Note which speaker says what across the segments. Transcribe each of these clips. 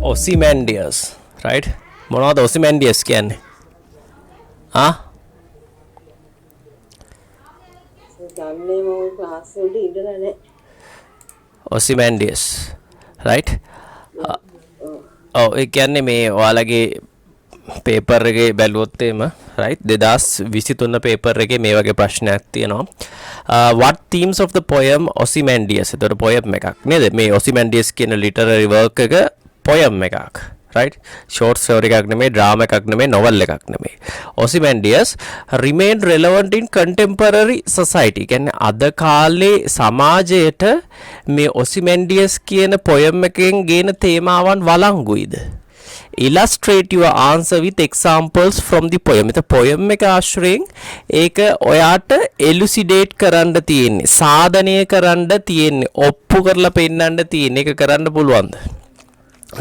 Speaker 1: ඔසිමැන්ඩියස් right මොනවද ඔසිමැන්ඩියස් කියන්නේ ඔසිමැන්ඩියස් right ඔව් ඒ කියන්නේ මේ ඔයාලගේ පේපර් එකේ බැලුවොත් එම right 2023 පේපර් එකේ මේ වගේ ප්‍රශ්නයක් තියෙනවා what themes of the poem Ozymandias එතකොට poem එකක් නේද මේ Ozymandias කියන literary work එක poem එකක් right short story එකක් නෙමෙයි drama එකක් නෙමෙයි novel එකක් නෙමෙයි Ozymandias remain relevant in contemporary society කියන්නේ අද කාලේ සමාජයට මේ Ozymandias කියන poem එකෙන් ගේන තේමාවන් වළංගුයිද illustrate your answer with examples from the poem. The poem එක ආශ්‍රයෙන් ඒක ඔයාට elucidate කරන්න තියෙන්නේ සාධනය කරන්න තියෙන්නේ ඔප්පු කරලා පෙන්නන්න තියෙන්නේ ඒක කරන්න පුළුවන්ද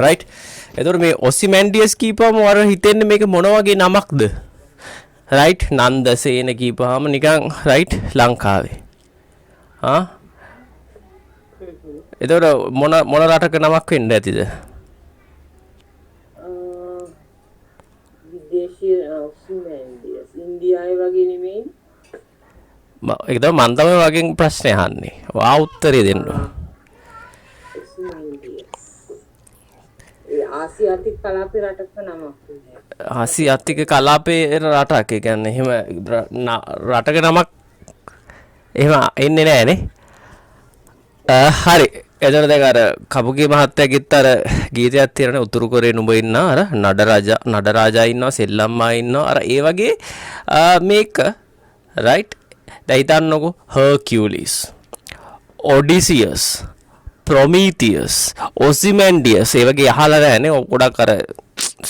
Speaker 1: right එතකොට මේ Ozymandias කීපම වර හිතෙන්නේ මේක මොන වගේ නමක්ද right නන්දසේන කීපහම නිකන් right ලංකාවේ එතකොට මොන රටක නමක් වෙන්න ඇතිද ඉන්දියාවේ වගේ නෙමෙයි ඒක මම තමයි වගේ ප්‍රශ්නේ අහන්නේ. වා උත්තරේ දෙන්න. ආසියාතික කලාපේ රටක නමක්. ආසියාතික කලාපේ රටක්. ඒ කියන්නේ එහෙම රටක නමක් එහෙම එන්නේ නැහැ නේ. හරි. එතන දැන් අර කපුගේ මහත්තයාගෙත් අර ගීතයක් තියෙනනේ උතුරු කොරේ නුඹ ඉන්න අර නඩරාජා ඉන්නවා සෙල්ලම්මා ඉන්නවා අර ඒ වගේ මේක right දැන් හිතන්නකෝ හර්කියුලිස් ඔඩිසියස් ප්‍රොමීතියස් ඔසිමැන්ඩියස් ඒ වගේ අහලා නැහැනේ ගොඩක් අර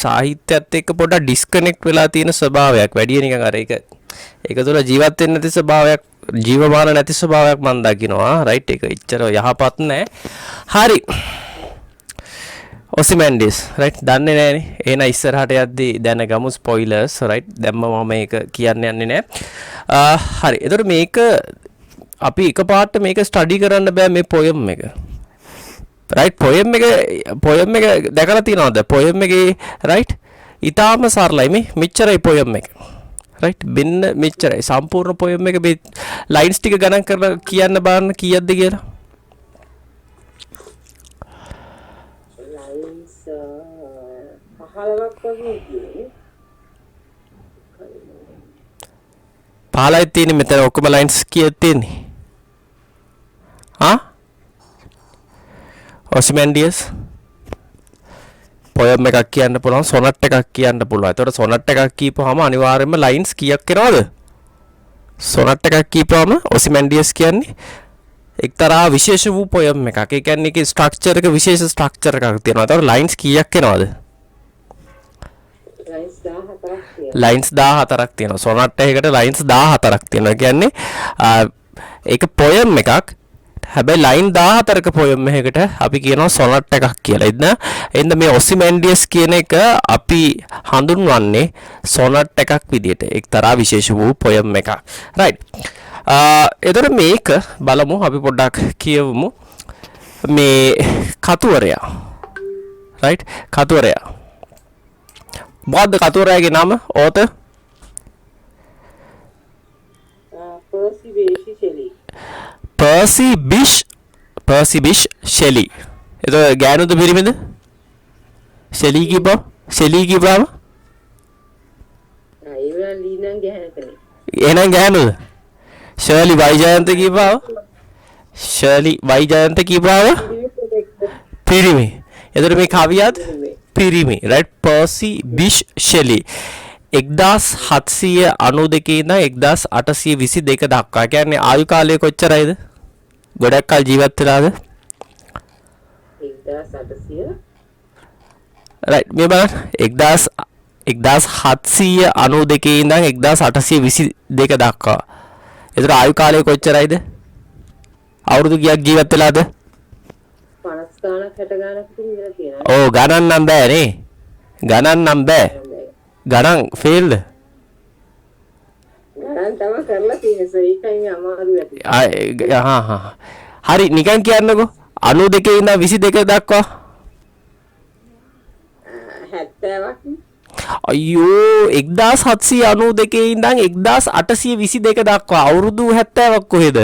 Speaker 1: සාහිත්‍යයත් එක්ක පොඩක් ඩිස්කනෙක්ට් වෙලා තියෙන ස්වභාවයක් වැඩි නිකන් අර ඒක තුළ ජීවත් වෙන්න නැති ස්වභාවයක් ජීවමාන නැති ස්වභාවයක් මම දකිනවා රයිට් ඒක එච්චර යහපත් නැහැ හරි Ozymandias රයිට් දන්නේ නැහනේ එහෙනම් ඉස්සරහට යද්දී දැනගමු ස්පොයිලර්ස් රයිට් දැම්ම මම මේක කියන්න යන්නේ නැහැ හරි එතකොට මේක අපි එකපාරට මේක ස්ටඩි කරන්න බෑ මේ පොයම් එක රයිට් පොයම් එක දැකලා තියෙනවද පොයම් එකේ රයිට් ඊටාම සරලයි මේ මෙච්චරයි පොයම් එක right බින්න මෙච්චරයි සම්පූර්ණ poem එක මේ lines ටික ගණන් කරලා කියන්න බලන්න කීයක්ද කියලා lines 15ක් වගේ තියෙන්නේ 15යි තියෙන්නේ මෙතන ඔක්කොම lines කීයක් තියෙන්නේ Ozymandias poem එකක් කියන්න පුළුවන් sonnet එකක් කියන්න පුළුවන්. ඒතකොට sonnet එකක් කියපුවාම අනිවාර්යයෙන්ම lines කීයක් එනවද? sonnet එකක් කියපුවාම Ozymandias කියන්නේ එක්තරා විශේෂ වූ poem එකක්. ඒ කියන්නේ ඒකේ structure එක විශේෂ structure එකක් තියෙනවා. ඒතකොට lines කීයක් එනවද? lines 14ක් තියෙනවා. sonnet එකකට lines 14ක් තියෙනවා. කියන්නේ ඒක poem එකක් හැබැයි line 14ක poem එකකට අපි කියනවා sonnet එකක් කියලා. එන්න මේ Ozymandias කියන එක අපි හඳුන්වන්නේ sonnet එකක් විදිහට. එක්තරා විශේෂ වූ poem එකක්. right. එතකොට මේක බලමු අපි පොඩ්ඩක් කියවමු. මේ කතුවරයා. right. කතුවරයා. මොකද්ද කතුවරයාගේ නම? author? Percy Bysshe Shelley. එතකොට ගෑනුද පිරිමිද? Shelley කියපුවා? ඒවා ලීනන් ගෑනකනේ. එහෙනම් ගෑනුද? Shirley Vaijayanth කියපුවා? Shirley Vaijayanth කියපුවා? පිරිමි. එතකොට මේ කවියත් පිරිමි. right Percy Bysshe Shelley 1792 ඉඳන් 1822 දක්වා. කියන්නේ ආයු කාලය කොච්චරයිද? ගොඩක් කල් ජීවත් වෙලාද? 1800 right මේ බලන්න 1792 ඉඳන් 1822 දක්වා. ඒතර ආයු කාලය කොච්චරයිද? අවුරුදු කීයක් ජීවත් වෙලාද? 50 ගානක් 60 ගානක් ඉඳලා තියෙනවා. ඔව් ගණන් නම් බෑ නේ. ගණන් ෆේල්ද? ගණන් තම කරලා තියෙන සීකයි අමාරු ඇති. හරි නිකන් කියන්නකෝ 92 ඉඳන් 22 දක්වා. අයියෝ 1792 ඉඳන් 1822 දක්වා අවුරුදු 70ක් කොහෙද?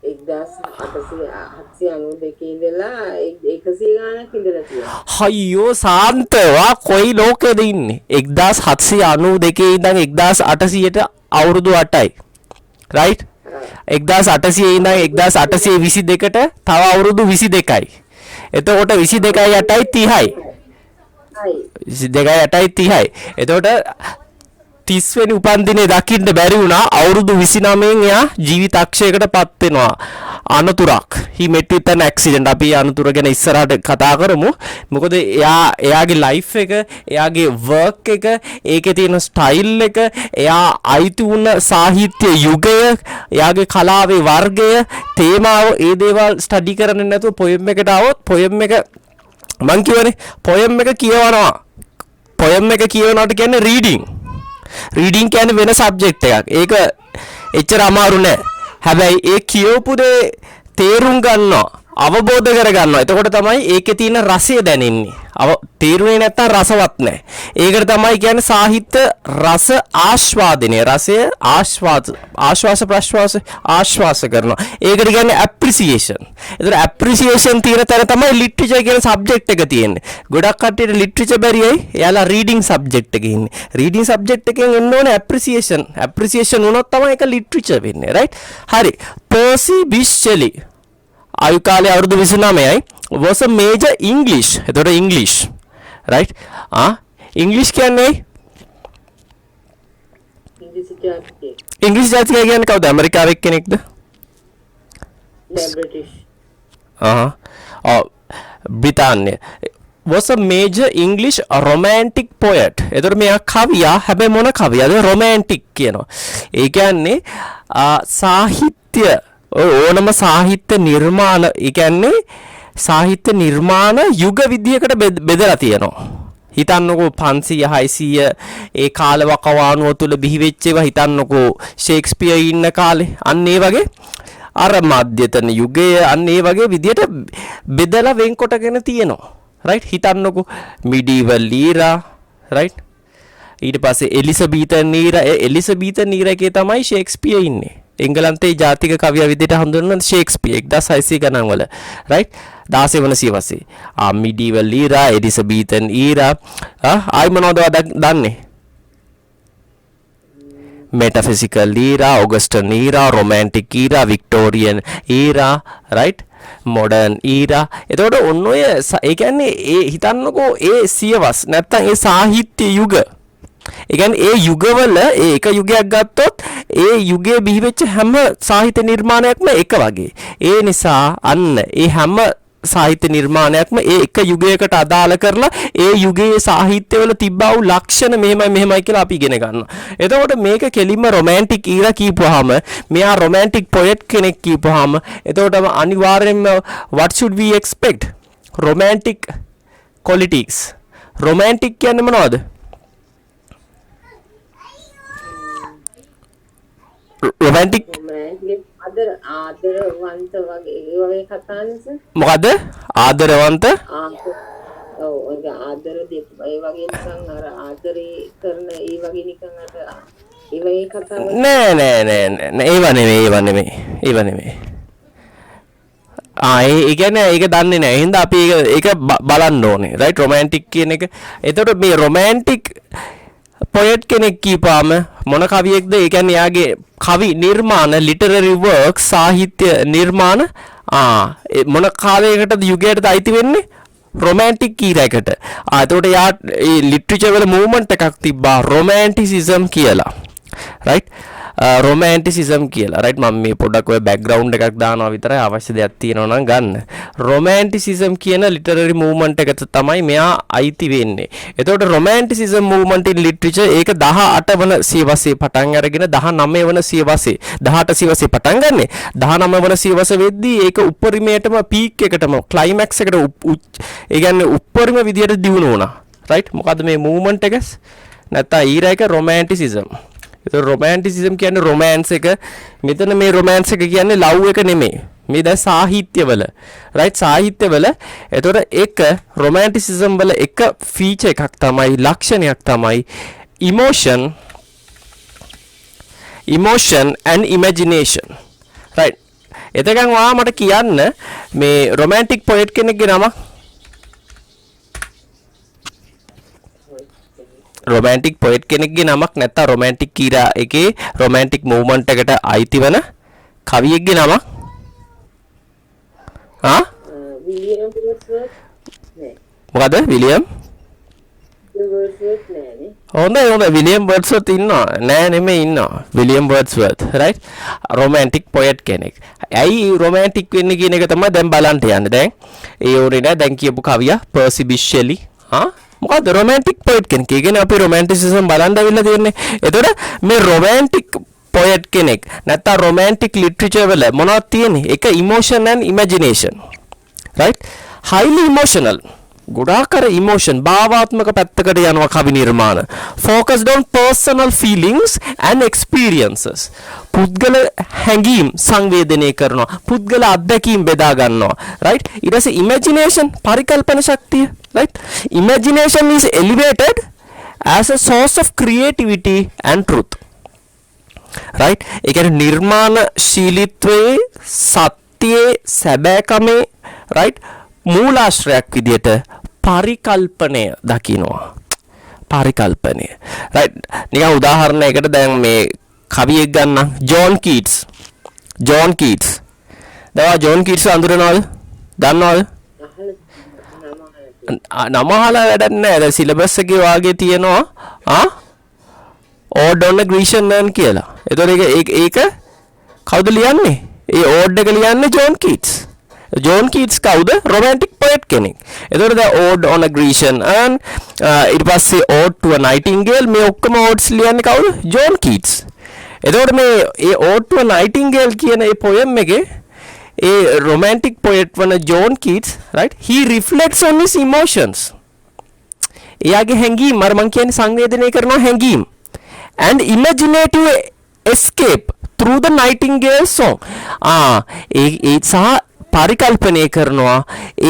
Speaker 2: 1892 ඉඳලා 100 ගානක් ඉඳලා තියෙනවා.
Speaker 1: අයියෝ සාන්තවා කොයි ලෝකෙද ඉන්නේ? 1792 ඉඳන් 1800ට අවුරුදු 8යි. රයිට්? 1800 ඉඳන් 1822ට තව අවුරුදු 22යි. එතකොට 22යි 8යි 30යි. 22යි 8යි 30යි. එතකොට 30 වෙනි උපන්දිනේ දකින්න බැරි වුණා. අවුරුදු 29න් එයා ජීවිතක්ෂයකට පත් වෙනවා. අනතුරක්. he met with an accident. අපි අනතුර ගැන ඉස්සරහට කතා කරමු. මොකද එයාගේ ලයිෆ් එක, එයාගේ වර්ක් එක, ඒකේ තියෙන ස්ටයිල් එක, එයා අයිති වුණ සාහිත්‍ය යුගය, එයාගේ කලාවේ වර්ගය, තේමාව, ඒ දේවල් ස්ටඩි කරන්නේ නැතුව පොයම් එකට આવොත් පොයම් එක මං කියවනේ පොයම් එක කියවනවා. පොයම් එක කියවනවට කියන්නේ රීඩින්. රීඩින් කියන්නේ වෙන සබ්ජෙක්ට් එකක්. ඒක එච්චර අමාරු නෑ. හැබැයි ඒ කියවපු දේ තේරුම් ගන්නවා, අවබෝධ කර ගන්නවා. එතකොට තමයි ඒකේ තියෙන රසය දැනෙන්නේ. තේරුනේ නැත්තම් රසවත් නෑ. ඒකට තමයි කියන්නේ සාහිත්‍ය රස ආස්වාදනය. රසය ආශ්වාස ප්‍රශ්වාස ආශ්වාස කරනවා. ඒකට කියන්නේ ඇප්‍රීසියේෂන්. ඒතර ඇප්‍රීසියේෂන් තියෙන තැන තමයි ලිටරචර් කියන සබ්ජෙක්ට් එක තියෙන්නේ. ගොඩක් කට්ටියට ලිටරචර් බැරියයි. එයාලා රීඩින් සබ්ජෙක්ට් එකේ ඉන්නේ. රීඩින් සබ්ජෙක්ට් එකෙන් එන්න ඕනේ ඇප්‍රීසියේෂන්. ඇප්‍රීසියේෂන් වුණොත් තමයි ඒක ලිටරචර් වෙන්නේ. රයිට්? හරි. පර්සි බිෂ් ෂෙලි ආයු කාලය අවුරුදු 29යි. was a major English. එතකොට English. right? English කියන්නේ ඉංග්‍රීසි ජාතිකයෙක් කියන්නේ කවුද? ඇමරිකාවේ කෙනෙක්ද?
Speaker 2: British.
Speaker 1: බ්‍රිතාන්‍ය. was a major English romantic poet. එතකොට මෙයා කවියා. හැබැයි මොන කවියද? romantic කියනවා. ඒ කියන්නේ සාහිත්‍ය ඕනම සාහිත්‍ය නිර්මාණ, ඒ කියන්නේ සාහිත්‍ය නිර්මාණ යුග විදියකට බෙදලා තියෙනවා. හිතන්නකෝ 500 600 ඒ කාලවකවානුව තුල බිහි වෙච්ච ඒවා හිතන්නකෝ ෂේක්ස්පියර් ඉන්න කාලේ. අන්න ඒ වගේ අර මධ්‍යතන යුගයේ අන්න ඒ වගේ විදියට බෙදලා වෙන්කොටගෙන තියෙනවා. රයිට්? හිතන්නකෝ මිඩීවල් ඊරා. රයිට්? ඊට පස්සේ එලිසබීතන් ඊරා. එලිසබීතන් ඊරා එකේ තමයි ෂේක්ස්පියර් ඉන්නේ. එංගලන්තයේ ජාතික කවියා විදිහට හඳුන්වන ෂේක්ස්පියර් 1600 ගණන් වල. රයිට්? 16 වන සියවසේ. මිඩීවල් ඊරා, එලිසබීතන් ඊරා. ආයි මොනවද දන්නේ? metaphysical era, Augustan era, romantic era, Victorian era, right? modern era. එතකොට ඔන්න ඔය ඒ කියන්නේ ඒ හිතන්නකෝ ඒ සියවස් නැත්තම් ඒ සාහිත්‍ය යුග. ඒ කියන්නේ ඒ යුගවල ඒ එක යුගයක් ගත්තොත් ඒ යුගයේ බිහි වෙච්ච හැම සාහිත්‍ය නිර්මාණයක්ම එක වගේ. ඒ නිසා අන්න ඒ හැම සාහිත්‍ය නිර්මාණයක්ම ඒ එක යුගයකට අදාළ කරලා ඒ යුගයේ සාහිත්‍යවල තිබ්බා වූ ලක්ෂණ මෙහෙමයි කියලා අපි ඉගෙන ගන්නවා. එතකොට මේක කෙලින්ම රොමැන්ටික් ඊරා කියපුවාම මෙයා රොමැන්ටික් පොයට් කෙනෙක් කියපුවාම එතකොට අනිවාර්යෙන්ම what should we expect? romantic qualities. romantic කියන්නේ මොනවද? romantic
Speaker 2: ආදරවන්ත වගේ කතානස.
Speaker 1: මොකද? ආදරවන්ත?
Speaker 2: ඔව් ඒක ආදර දෙක ඒ වගේ නිකන් අර ආදරේ කරන ඒ වගේ නිකන් අර ඒ වගේ කතාව.
Speaker 1: නෑ ඒව නෙමෙයි. ඒ කියන්නේ ඒක දන්නේ නැහැ. එහෙනම් අපි ඒක බලන්න ඕනේ. රයිට්? රොමැන්ටික් කියන එක. එතකොට මේ රොමැන්ටික් පොයට් කෙනෙක් කියපාම මොන කවියෙක්ද? ඒ කියන්නේ යාගේ කවි නිර්මාණ, ලිටරරි වර්ක්, සාහිත්‍ය නිර්මාණ මොන කාලයකටද යුගයකටද අයිති වෙන්නේ? රොමැන්ටික් ඊරාකට. එතකොට යා ඒ ලිටරචර් වල මූවමන්ට් එකක් තිබ්බා රොමැන්ටිසිසම් කියලා. රයිට්? රොමැන්ටිසිසම් කියලා. රයිට්? මම මේ පොඩක් ඔය බෑග්ග්‍රවුන්ඩ් එකක් දානවා විතරයි. අවශ්‍ය දෙයක් තියෙනවා නම් ගන්න. රොමැන්ටිසිසම් කියන ලිටරරි මූවමන්ට් එකට තමයි මෙයා අයිති වෙන්නේ. එතකොට රොමැන්ටිසිසම් මූවමන්ට් ඉන් ලිටරචර් ඒක 18 වන සියවසේ පටන් අරගෙන 19 වන සියවසේ 18 සියවසේ පටන් ගන්නෙ. 19 වන සියවස වෙද්දී ඒක උපරිමයටම පීක් එකටම ක්ලයිමැක්ස් එකට ඒ කියන්නේ උපරිම විදියට දියුණු වුණා. රයිට්? මොකද්ද මේ මූවමන්ට් එක? නැත්නම් ඊරා එක රොමැන්ටිසිසම්. ඒක රොමැන්ටිසිසම් කියන්නේ රොමෑන්ස් එක. මෙතන මේ රොමෑන්ස් එක කියන්නේ ලව් එක නෙමෙයි. මේ දැන් සාහිත්‍යවල රයිට් සාහිත්‍යවල එතකොට එක රොමැන්ටිසිසම් වල එක ෆීචර් එකක් තමයි ලක්ෂණයක් තමයි emotion and imagination right එතකන් ඔයා මට කියන්න මේ romantic poet කෙනෙක්ගේ නම romantic poet කෙනෙක්ගේ නමක් නැත්නම් romantic කීරා එකේ romantic movement එකට අයිති වෙන කවියෙක්ගේ නමක්
Speaker 2: විලියම් වර්ඩ්ස්වර්ත් නේ
Speaker 1: මොකද විලියම්
Speaker 2: වර්ඩ්ස්වර්ත් නෑනේ
Speaker 1: හොඳයි විලියම් වර්ඩ්ස්වර්ත් ඉන්නවා නෑ නෙමෙයි ඉන්නවා William Wordsworth right romantic poet කෙනෙක් ඇයි romantic වෙන්නේ කියන එක තමයි දැන් බලන්න යන්නේ දැන් ඒ ඕනේ නෑ දැන් කියපු කවියා පර්සි බිෂෙලි මොකද romantic poet කෙනෙක් කියන්නේ අපි romanticism බලන්න ඇවිල්ලා තියෙන්නේ එතකොට මේ romantic poet කෙනෙක් නැත්නම් romantic literature වල මොනවද තියෙන්නේ එක emotion and imagination right highly emotional ගොඩාක් අර emotion භාවාත්මක පැත්තකට යනවා කවි නිර්මාණ focused on personal feelings and experiences පුද්ගල හැඟීම් සංවේදනය කරනවා පුද්ගල අත්දැකීම් බෙදා ගන්නවා right ඊට පස්සේ imagination පරිකල්පන ශක්තිය right imagination is elevated as a source of creativity and truth right ඒ කියන්නේ නිර්මාණශීලීත්වයේ සත්‍යයේ සැබෑකමේ right මූලාශ්‍රයක් විදියට පරිකල්පනය දකිනවා පරිකල්පනය right නිකන් උදාහරණයකට දැන් මේ කවියෙක් ගන්න ජෝන් කීට්ස් දවා ජෝන් කීට්ස් අඳුරනවද දන්නවද නම අහලා වැඩක් නැහැ දැන් සිලබස් එකේ වාගේ තියෙනවා ඕඩ් ඔන් ග්‍රීෂන් නර්න් කියලා එතකොට ඒක කවුද ලියන්නේ ඒ ඕඩ් එක ලියන්නේ ජෝන් කීට්ස් කවුද romantic poet කෙනෙක්. එතකොට the ode on a Grecian and ඊට පස්සේ ode to a nightingale මේ ඔක්කොම odes ලියන්නේ කවුද? John Keats. එතකොට මේ ඒ ode to a nightingale කියන ඒ poem එකේ ඒ romantic poet වන John Keats right he reflects on his emotions. එයාගේ හැඟීම් මම කියන්නේ සංවේදනය කරන හැඟීම් and imaginative escape through the nightingale song. ඒ සහ පරිකල්පනය කරනවා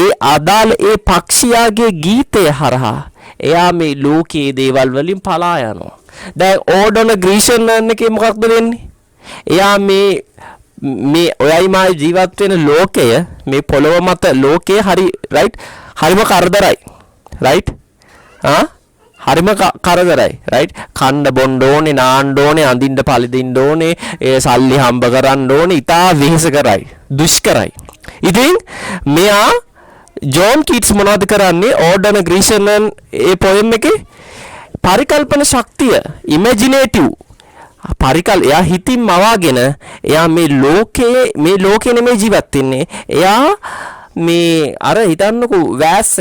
Speaker 1: ඒ අදාළ ඒ පක්ෂියාගේ ගීතය හරහා එයා මේ ලෝකයේ දේවල් වලින් පලා යනවා දැන් ඕඩ් ඔන් ග්‍රීෂන් එකේ මොකක්ද වෙන්නේ එයා මේ ඔයයි මා ජීවත් වෙන ලෝකය මේ පොළොව මත ලෝකය හරි රයිට් හරිම කරදරයි රයිට් හරිම කරදරයි රයිට් කන්න බොන්න ඕනේ නාන්න ඕනේ අඳින්න පළඳින්න ඕනේ ඒ සල්ලි හම්බ කරන්න ඕනේ ඉතා වෙහෙසකරයි දුෂ්කරයි ඉතින් මෙයා ජෝන් කීට්ස් මොනවද කරන්නේ ඕඩ් ඔන් ග්‍රීෂන් ඒ පොයම් එකේ පරිකල්පන ශක්තිය ඉමැජිනේටිව් එයා හිතින් මවාගෙන එයා මේ ලෝකේ නෙමෙයි ජීවත් වෙන්නේ එයා මේ අර හිතන්නකෝ වෑස්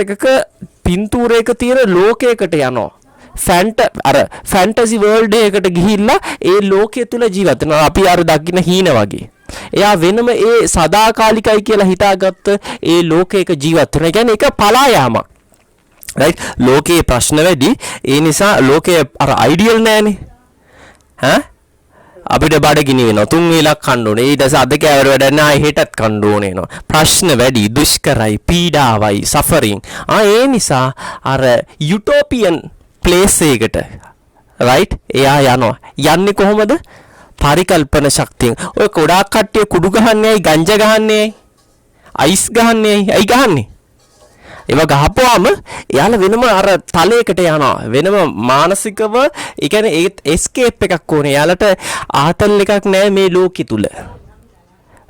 Speaker 1: එකක පින්තූරයක තියෙන ලෝකයකට යනවා ෆැන්ටසි වර්ල්ඩ් එකකට ගිහිල්ලා ඒ ලෝකයේ තුල ජීවත් වෙනවා අපි අර දකින්න හීන වගේ එයා වෙනම ඒ සදාකාලිකයි කියලා හිතාගත්ත ඒ ලෝකයක ජීවත් වෙනවා. ඒ කියන්නේ ඒක පලා යාමක්. රයිට්? ලෝකයේ ප්‍රශ්න වැඩි. ඒ නිසා ලෝකයේ අර අයිඩියල් නෑනේ. අපිට බඩගිනි වෙනවා. 3 වේලක් කන්න ඕනේ. ඊට පස්සේ අද කෑවර වැඩ නැහැ. හෙටත් කන්න ඕනේ නෝ. ප්‍රශ්න වැඩි, දුෂ්කරයි, පීඩාවයි, සෆරින්. ඒ නිසා අර යුටෝපියන් ප්ලේස් එකකට රයිට්? එයා යනවා. යන්නේ කොහොමද? පරිකල්පන ශක්තියෙන්. ඔය ගොඩාක් කට්ටිය කුඩු ගහන්නේ ඇයි ගංජා ගහන්නේ ඇයි අයිස් ගහන්නේ ඇයි ගහන්නේ ඒවා ගහපුවාම එයාලා වෙනම අර තලයකට යනවා වෙනම මානසිකව ඒ කියන්නේ ඒ එස්කේප් එකක් ඕනේ එයාලට ආතල් එකක් නැහැ මේ ලෝකෙ තුල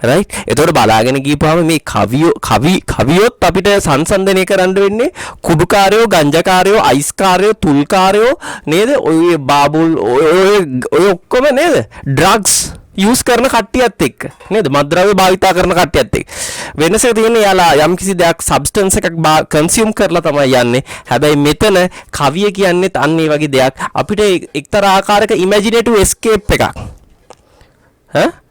Speaker 1: රයිට් එතකොට බලාගෙන ගිහපුවාම මේ කවියොත් අපිට සංසන්දනය කරන්න වෙන්නේ කුඩුකාරයෝ ගංජාකාරයෝ අයිස්කාරයෝ තුල්කාරයෝ නේද ඔය බාබුල් ඔය ඔක්කොම නේද ඩ්‍රග්ස් යූස් කරන කට්ටියත් එක්ක නේද මත්ද්‍රව්‍ය භාවිතා කරන කට්ටියත් එක්ක වෙනස තියෙන්නේ යාලා යම්කිසි දෙයක් සබ්ස්ටන්ස් එකක් කන්සියුම් කරලා තමයි යන්නේ හැබැයි මෙතන කවිය කියන්නේත් අන්න ඒ වගේ දෙයක් අපිට එක්තරා ආකාරයක ඉමැජිනේටිව් එස්කේප් එකක්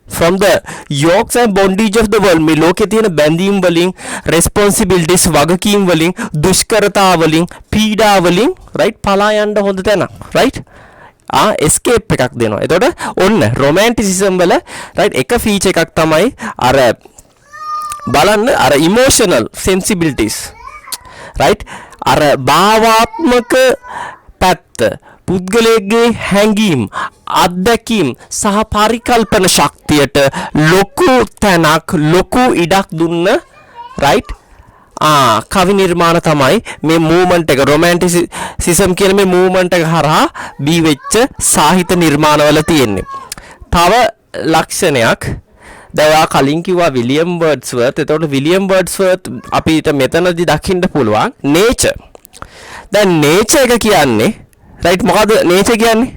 Speaker 1: from the yokes and bondage of the world මේ ලෝකේ තියෙන බැඳීම් වලින් responsibilities වගකීම් වලින් දුෂ්කරතා වලින් පීඩා වලින් right පලා යන්න හොඳ තැන right escape එකක් දෙනවා. එතකොට ඔන්න romanticism වල right එක feature එකක් තමයි අර බලන්න අර emotional sensibilities right අර භාවාත්මක පැත්ත පුද්ගලයෙක්ගේ හැඟීම් අත්දැකීම් සහ පරිකල්පන ශක්තියට ලොකු තැනක් ලොකු ඉඩක් දුන්න right කවි නිර්මාණ තමයි මේ මූවමන්ට් එක රොමැන්ටිසිසම් කියන මේ මූවමන්ට් එක හරහා බී වෙච්ච සාහිත්‍ය නිර්මාණවල තියෙන්නේ. තව ලක්ෂණයක් දැන් ඔයා කලින් කිව්වා විලියම් වර්ඩ්ස්වර්ත්. එතකොට විලියම් වර්ඩ්ස්වර්ත් අපිට මෙතනදී දකින්න පුළුවන් නේචර්. දැන් නේචර් එක කියන්නේ රයිට් මොකද්ද නේචර් කියන්නේ?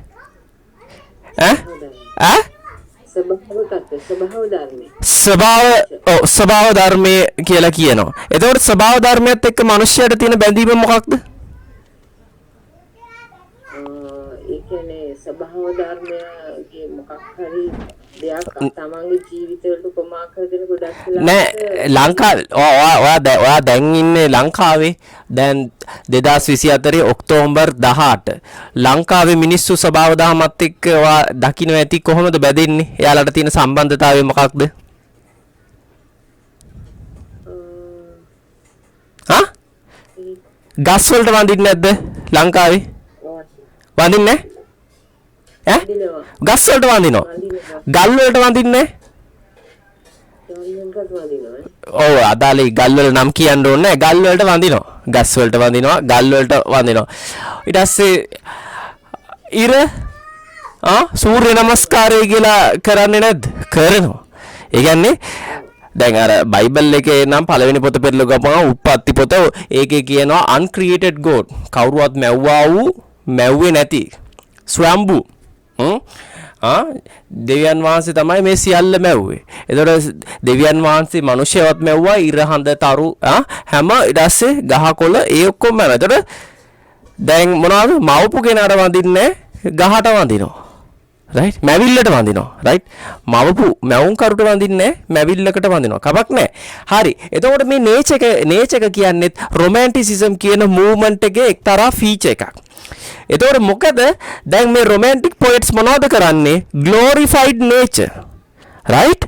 Speaker 1: ස්වභාව ධර්මයේ කියලා කියනවා. එතකොට ස්වභාව ධර්මයත් එක්ක මිනිස්යාට තියෙන බැඳීම මොකක්ද?
Speaker 2: ඒ කියන්නේ ස්වභාව ධර්මයේ මොකක් හරි දෙයක් තමන්ගේ ජීවිතවලට උපමා කරගෙන ගොඩක්
Speaker 1: නෑ ලංකාවේ ඔයා දැන් ඉන්නේ ලංකාවේ දැන් 2024 ඔක්තෝබර් 18 ලංකාවේ මිනිස්සු ස්වභාව දහමත් එක්ක ඔයා දකින්න ඇති කොහොමද බැඳෙන්නේ? එයාලට තියෙන සම්බන්ධතාවය මොකක්ද? ගස් වලට වඳින්නේ නැද්ද ලංකාවේ? වඳින්නේ ඈ? ගස් වලට වඳිනවා. ගල් වලට වඳින්නේ ඔව් අදාළේ ගල් වල නම් කියන්න ඕනේ නැහැ. ගල් වලට වඳිනවා. ගස් වලට වඳිනවා. ගල් වලට වඳිනවා. ඊට පස්සේ ඉර සූර්ය නමස්කාරය කියලා කරන්නේ නැද්ද? කරනවා. ඒ කියන්නේ දැන් අර බයිබල් එකේ නම් පළවෙනි පොත පෙරලා ගමන් උප්පත්ති පොත ඒකේ කියනවා uncreated god කවුරුවත් මැව්වා වූ මැව්වේ නැති ස්වයම්බු දෙවියන් වහන්සේ තමයි මේ සියල්ල මැව්වේ. එතකොට දෙවියන් වහන්සේ මිනිස්සුවත් මැව්වා ඉර හඳ තරු හැම ඊට පස්සේ ගහකොළ ඒ ඔක්කොම මැව්වා. එතකොට දැන් මොනවද මව්පු කෙනාට වඳින්නේ ගහට වඳිනවා. right මැවිල්ලට වඳිනවා right මැවුම් කරුට වඳින්නේ මැවිල්ලකට වඳිනවා කමක් නැහැ. හරි. එතකොට මේ නේචර් එක කියන්නේ romanticism කියන movement එකේ එක්තරා feature එකක්. එතකොට මොකද දැන් මේ romantic poets මොනවද කරන්නේ? glorified nature right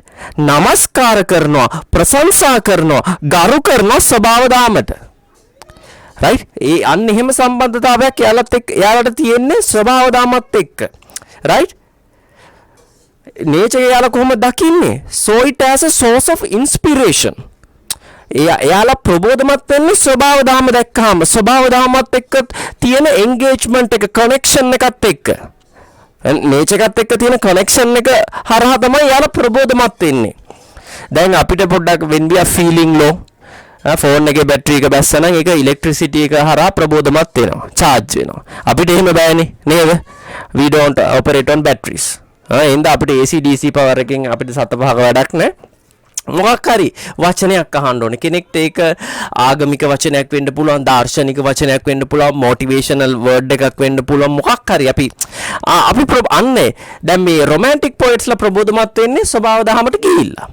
Speaker 1: නමස්කාර කරනවා ප්‍රශංසා කරනවා ගරු කරනවා ස්වභාව දාමට right ඒ අන්න එහෙම සම්බන්ධතාවයක් එයාලට තියෙන්නේ ස්වභාව දාමත් එක්ක right nature එයාලා කොහොමද දකින්නේ? so it as a source of inspiration එයාලා ප්‍රබෝධමත් වෙන්නේ ස්වභාව දහම දැක්කහම ස්වභාව දහමත් එක්ක තියෙන engagement එක connection එකත් එක්ක nature එකත් එක්ක තියෙන connection එක හරහා තමයි එයාලා ප්‍රබෝධමත් වෙන්නේ. දැන් අපිට පොඩ්ඩක් when we are feeling low phone එකේ බැටරි එක බැස්සනම් ඒක ඉලෙක්ට්‍රිසිටි එක හරහා ප්‍රබෝධමත් වෙනවා charge වෙනවා. අපිට එහෙම බෑනේ නේද? we don't operate on batteries. එහෙනම් අපිට AC DC power එකෙන් අපිට සත පහක වැඩක් නැහැ. මොකක් හරි වචනයක් අහන්න ඕනේ. කෙනෙක්ට ඒක ආගමික වචනයක් වෙන්න පුළුවන්, දාර්ශනික වචනයක් වෙන්න පුළුවන්, motivational word එකක් වෙන්න පුළුවන්. මොකක් හරි අපි අන්නේ දැන් මේ romantic poetsලා ප්‍රබෝධමත් වෙන්නේ ස්වභාව දහමට ගිහිල්ලා.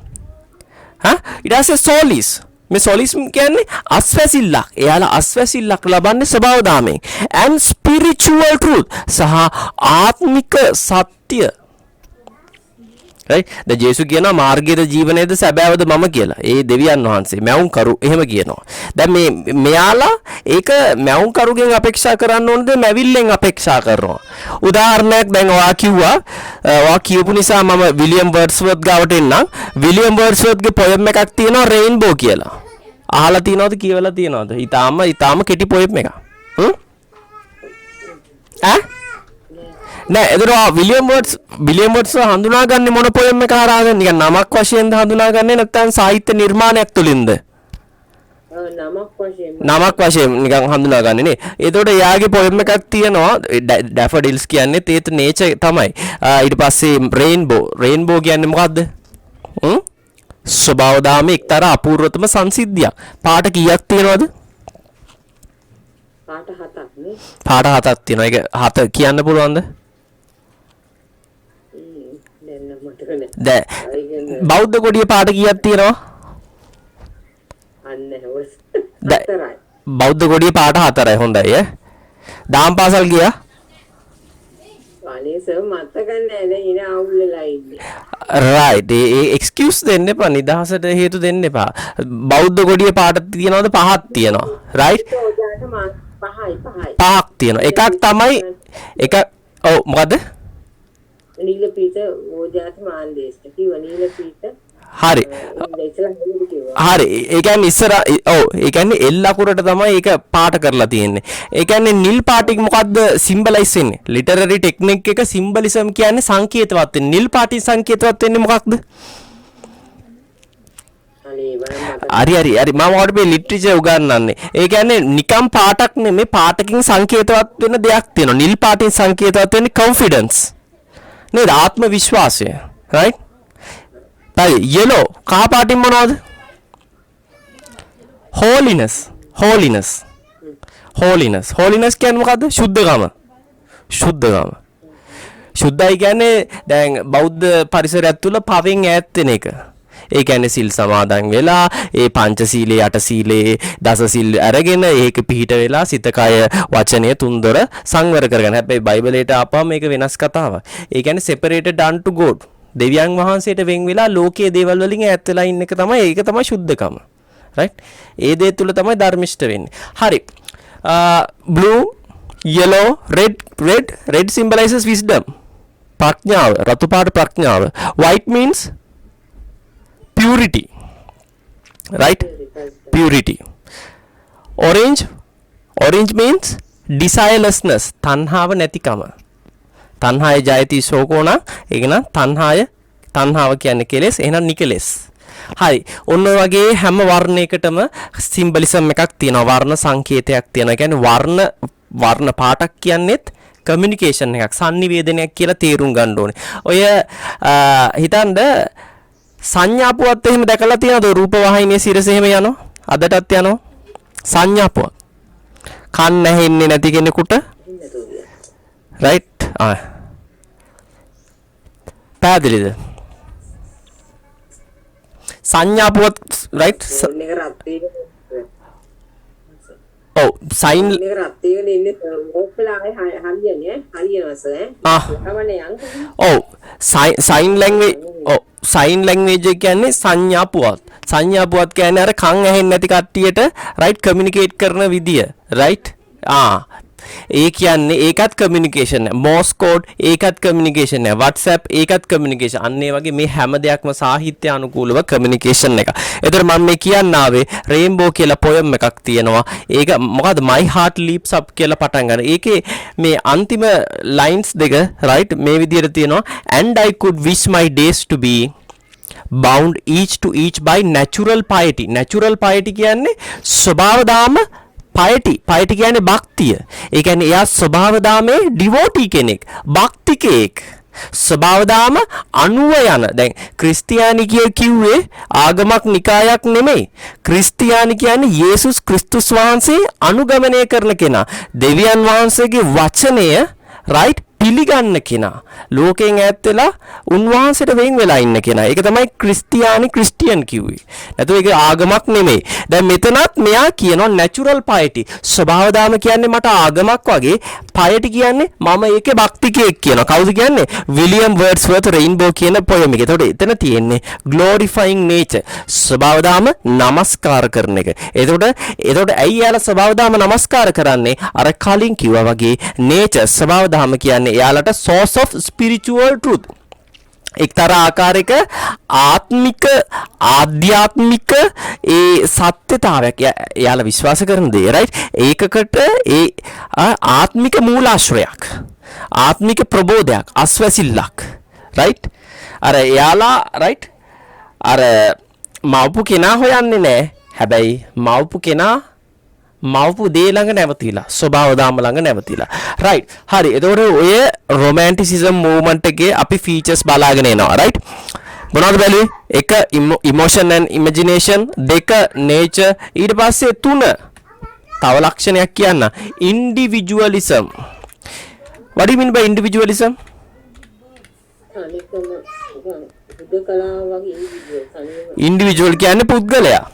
Speaker 1: ඊට පස්සේ solis මේ solis කියන්නේ අස්වැසිල්ලක්. එයාලා අස්වැසිල්ලක් ලබන්නේ ස්වභාව දහමෙන්. and spiritual truth සහ ආත්මික සත්‍ය right ද ජේසු කියනවා මාර්ගයේද ජීවනයේද සැබෑවද මම කියලා. ඒ දෙවියන් වහන්සේ මැවුම් කරු එහෙම කියනවා. දැන් මේ මෙයාලා ඒක මැවුම් කරුගෙන් අපේක්ෂා කරන්න ඕනද මැවිල්ලෙන් අපේක්ෂා කරනවා. උදාහරණයක් දැන් ඔයා කිව්වා ඔයා කියපු නිසා මම විලියම් වර්ඩ්ස්වර්ත් ගාවට එන්නම්. විලියම් වර්ඩ්ස්වර්ත්ගේ පොයම් එකක් තියෙනවා රේන්බෝ කියලා. අහලා තියෙනවද කියවලා තියෙනවද? ඊටාම කෙටි පොයම් එකක්. නෑ එතකොට විලියම් වර්ඩ්ස් හඳුනාගන්නේ මොන පොයම් එක හරහාද? නිකන් නමක් වශයෙන්ද හඳුනාගන්නේ නැත්නම් සාහිත්‍ය නිර්මාණයක් තුලින්ද? නමක් වශයෙන් නිකන් හඳුනාගන්නේ නේ. එතකොට එයාගේ පොයම් එකක් තියෙනවා ඩැෆඩිල්ස් කියන්නේ තේත නේචර් තමයි. ඊට පස්සේ රේන්බෝ කියන්නේ මොකද්ද? ස්වභාව දාමේ එක්තරා අපූර්වතම සංසිද්ධියක්. පාට කීයක් තියෙනවද?
Speaker 2: පාට 7ක් නේ.
Speaker 1: පාට 7ක් තියෙනවා. ඒක 7 කියන්න පුළුවන්ද? බෞද්ධ කොටියේ පාට කීයක් තියෙනවා? බෞද්ධ කොටියේ පාට 4යි. හොඳයි ඈ. දාම් පාසල් ගියා?
Speaker 2: අනේ සර් මතක නැහැ දැන් ඉන අවුල් වෙලා ඉන්නේ.
Speaker 1: රයිට් ඒ එක්ස්කියුස් දෙන්න එපා නිදහසට හේතු දෙන්න එපා බෞද්ධ ගොඩිය පාට තියනවද පහක් තියෙනවා රයිට්
Speaker 2: ඒක ඔයාට මාස් 5යි
Speaker 1: පහක් තියෙනවා එකක් තමයි එක ඔව් මොකද
Speaker 2: නීල පීත ඕජාත මාන්දේශ කිව්ව නීල පීත
Speaker 1: හරි
Speaker 2: ඉස්සලා හරියට කිව්වා.
Speaker 1: හරි ඒ කියන්නේ ඉස්සර ඔව් ඒ කියන්නේ එල් අකුරට තමයි ඒක පාට කරලා තියෙන්නේ ඒ කියන්නේ නිල් පාටින් මොකද්ද සිම්බලයිස් වෙන්නේ ලිටරරි ටෙක්නික් එක සිම්බලිසම් කියන්නේ සංකේතවත් වෙන්නේ නිල් පාටින් සංකේතවත් වෙන්නේ මොකක්ද
Speaker 2: අනේ මම
Speaker 1: හරි මම ඔයාලට මේ ලිටරචර් උගන්වන්නේ ඒ කියන්නේ නිකම් පාටක් නෙමෙයි පාටකින් සංකේතවත් වෙන දෙයක් තියෙනවා නිල් පාටින් සංකේතවත් වෙන්නේ කොන්ෆිඩන්ස් නේද ආත්ම විශ්වාසය රයිට් හරි yellow කහ පාටින් මොනවද holiness කියන්නේ මොකද්ද සුද්ධකම සුද්ධයි කියන්නේ දැන් බෞද්ධ පරිසරයක් තුල පවෙන් ඈත් වෙන එක ඒ කියන්නේ සිල් සමාදන් වෙලා ඒ පංචශීලයේ අටශීලයේ දසශීල අරගෙන ඒක පිහිට වෙලා සිත කය වචනය තුන්දොර සංවර කරගන්න. හැබැයි බයිබලයට ආපුවම මේක වෙනස් කතාවක්. ඒ කියන්නේ separated unto God. දෙවියන් වහන්සේට වෙන් වෙලා ලෝකයේ දේවල් වලින් ඈත් වෙලා ඉන්න එක තමයි ඒක තමයි සුද්ධකම. right? ඒ දේ තුල තමයි ධර්මිෂ්ඨ වෙන්නේ. හරි. blue, yellow, red symbolizes wisdom. ප්‍රඥාව, රතු පාට ප්‍රඥාව. white means purity. Right? Purity. Orange means desirelessness. තණ්හාව නැතිකම. තණ්හාය ජයති ශෝකෝණ ඒක නම් තණ්හාව කියන්නේ කෙලෙස් එහෙනම් නිකලෙස් හරි ඔන්න ඔය වගේ හැම වර්ණයකටම සිම්බලිසම් එකක් තියෙනවා වර්ණ සංකේතයක් තියෙනවා කියන්නේ වර්ණ පාටක් කියන්නේත් කමියුනිකේෂන් එකක් sannivedanයක් කියලා තේරුම් ගන්න ඕනේ ඔය හිතන්න සංඥාපුවත් එහෙම දැකලා තියෙනවද රූප වාහිනියේ සිරස එහෙම යනවා අදටත් යනවා සංඥාපුවත් කන් ඇහෙන්නේ නැති කෙනෙකුට right පැහැදිලිද සංඥාපුවත් right
Speaker 2: එක රත්තියක
Speaker 1: ඔව් සයින්
Speaker 2: එක රත්තියක ඉන්නේ ඕපලා හරියන්නේ හරියනවා සර් කවන්නේ අංක
Speaker 1: ඔව් සයින් ලැන්ග්වේජ් කියන්නේ සංඥාපුවත් කියන්නේ අර කන් ඇහෙන්නේ නැති කට්ටියට right කමියුනිකේට් කරන විදිය right ඒ කියන්නේ ඒකත් කමියුනිකේෂන් නෑ මෝස් කෝඩ් ඒකත් කමියුනිකේෂන් නෑ WhatsApp ඒකත් කමියුනිකේෂන් අන්න ඒ වගේ මේ හැම දෙයක්ම සාහිත්‍ය අනුකූලව කමියුනිකේෂන් එක. ඒතර මම මේ කියන්න ආවේ රේන්බෝ කියලා පොයම් එකක් තියෙනවා. ඒක මොකද්ද my heart leaps up කියලා පටන් ගන්න. ඒකේ මේ අන්තිම ලයින්ස් දෙක right මේ විදිහට තියෙනවා and I could wish my days to be bound each to each by natural piety. natural piety කියන්නේ ස්වභාව දාම piety කියන්නේ භක්තිය. ඒ කියන්නේ එයා ස්වභාව දාමේ ඩිවෝටි කෙනෙක්, භක්තිකයෙක්. ස්වභාව දාම අනුව යන. දැන් ක්‍රිස්තියානි කිව්වේ ආගමක් නිකායක් නෙමෙයි. ක්‍රිස්තියානි කියන්නේ යේසුස් ක්‍රිස්තුස් වහන්සේ අනුගමනය කරන කෙනා. දෙවියන් වහන්සේගේ වචනය right පිළිගන්න කෙනා. ලෝකයෙන් ඈත් වෙලා උන්වහන්සේට වෙන් වෙලා ඉන්න කෙනා. ඒක තමයි ක්‍රිස්ටියන් කිව්වේ. නැත්නම් ඒක ආගමක් නෙමෙයි. දැන් මෙතනත් මෙයා කියනවා natural piety. ස්වභාවදාම කියන්නේ මට ආගමක් වගේ. piety කියන්නේ මම ඒකේ භක්තිකයෙක් කියනවා. කවුද කියන්නේ? විලියම් වර්ඩ්ස්වර්ත් රේන්බෝ කියන පොයම එක. ඒතකොට එතන තියෙන්නේ glorifying nature. ස්වභාවදාම නමස්කාර කරන එක. ඒතකොට ඇයි යාලා ස්වභාවදාම නමස්කාර කරන්නේ? අර කලින් කිව්වා වගේ nature ස්වභාවදාම කියන්නේ එයාලට source of spiritual truth එක්තරා ආකාරයක ආධ්‍යාත්මික ඒ සත්‍යතාවයක් එයාලා විශ්වාස කරන දේ right ඒකකට ඒ ආත්මික මූලාශ්‍රයක් ආත්මික ප්‍රබෝධයක් අස්වැසිල්ලක් right අර එයාලා right අර මව්පු කෙනා හොයන්නේ නැහැ හැබැයි මව්පු දේ ළඟ නැවතිලා ස්වභාව දාම ළඟ නැවතිලා right හරි එතකොට ඔය romanticism movement එකේ අපි features බලාගෙන එනවා right මොනවද බැලුවේ එක emotion and imagination දෙක nature ඊට පස්සේ තුන තව ලක්ෂණයක් කියන්න individualism what do you mean by individualism
Speaker 2: individual
Speaker 1: individual කියන්නේ පුද්ගලයා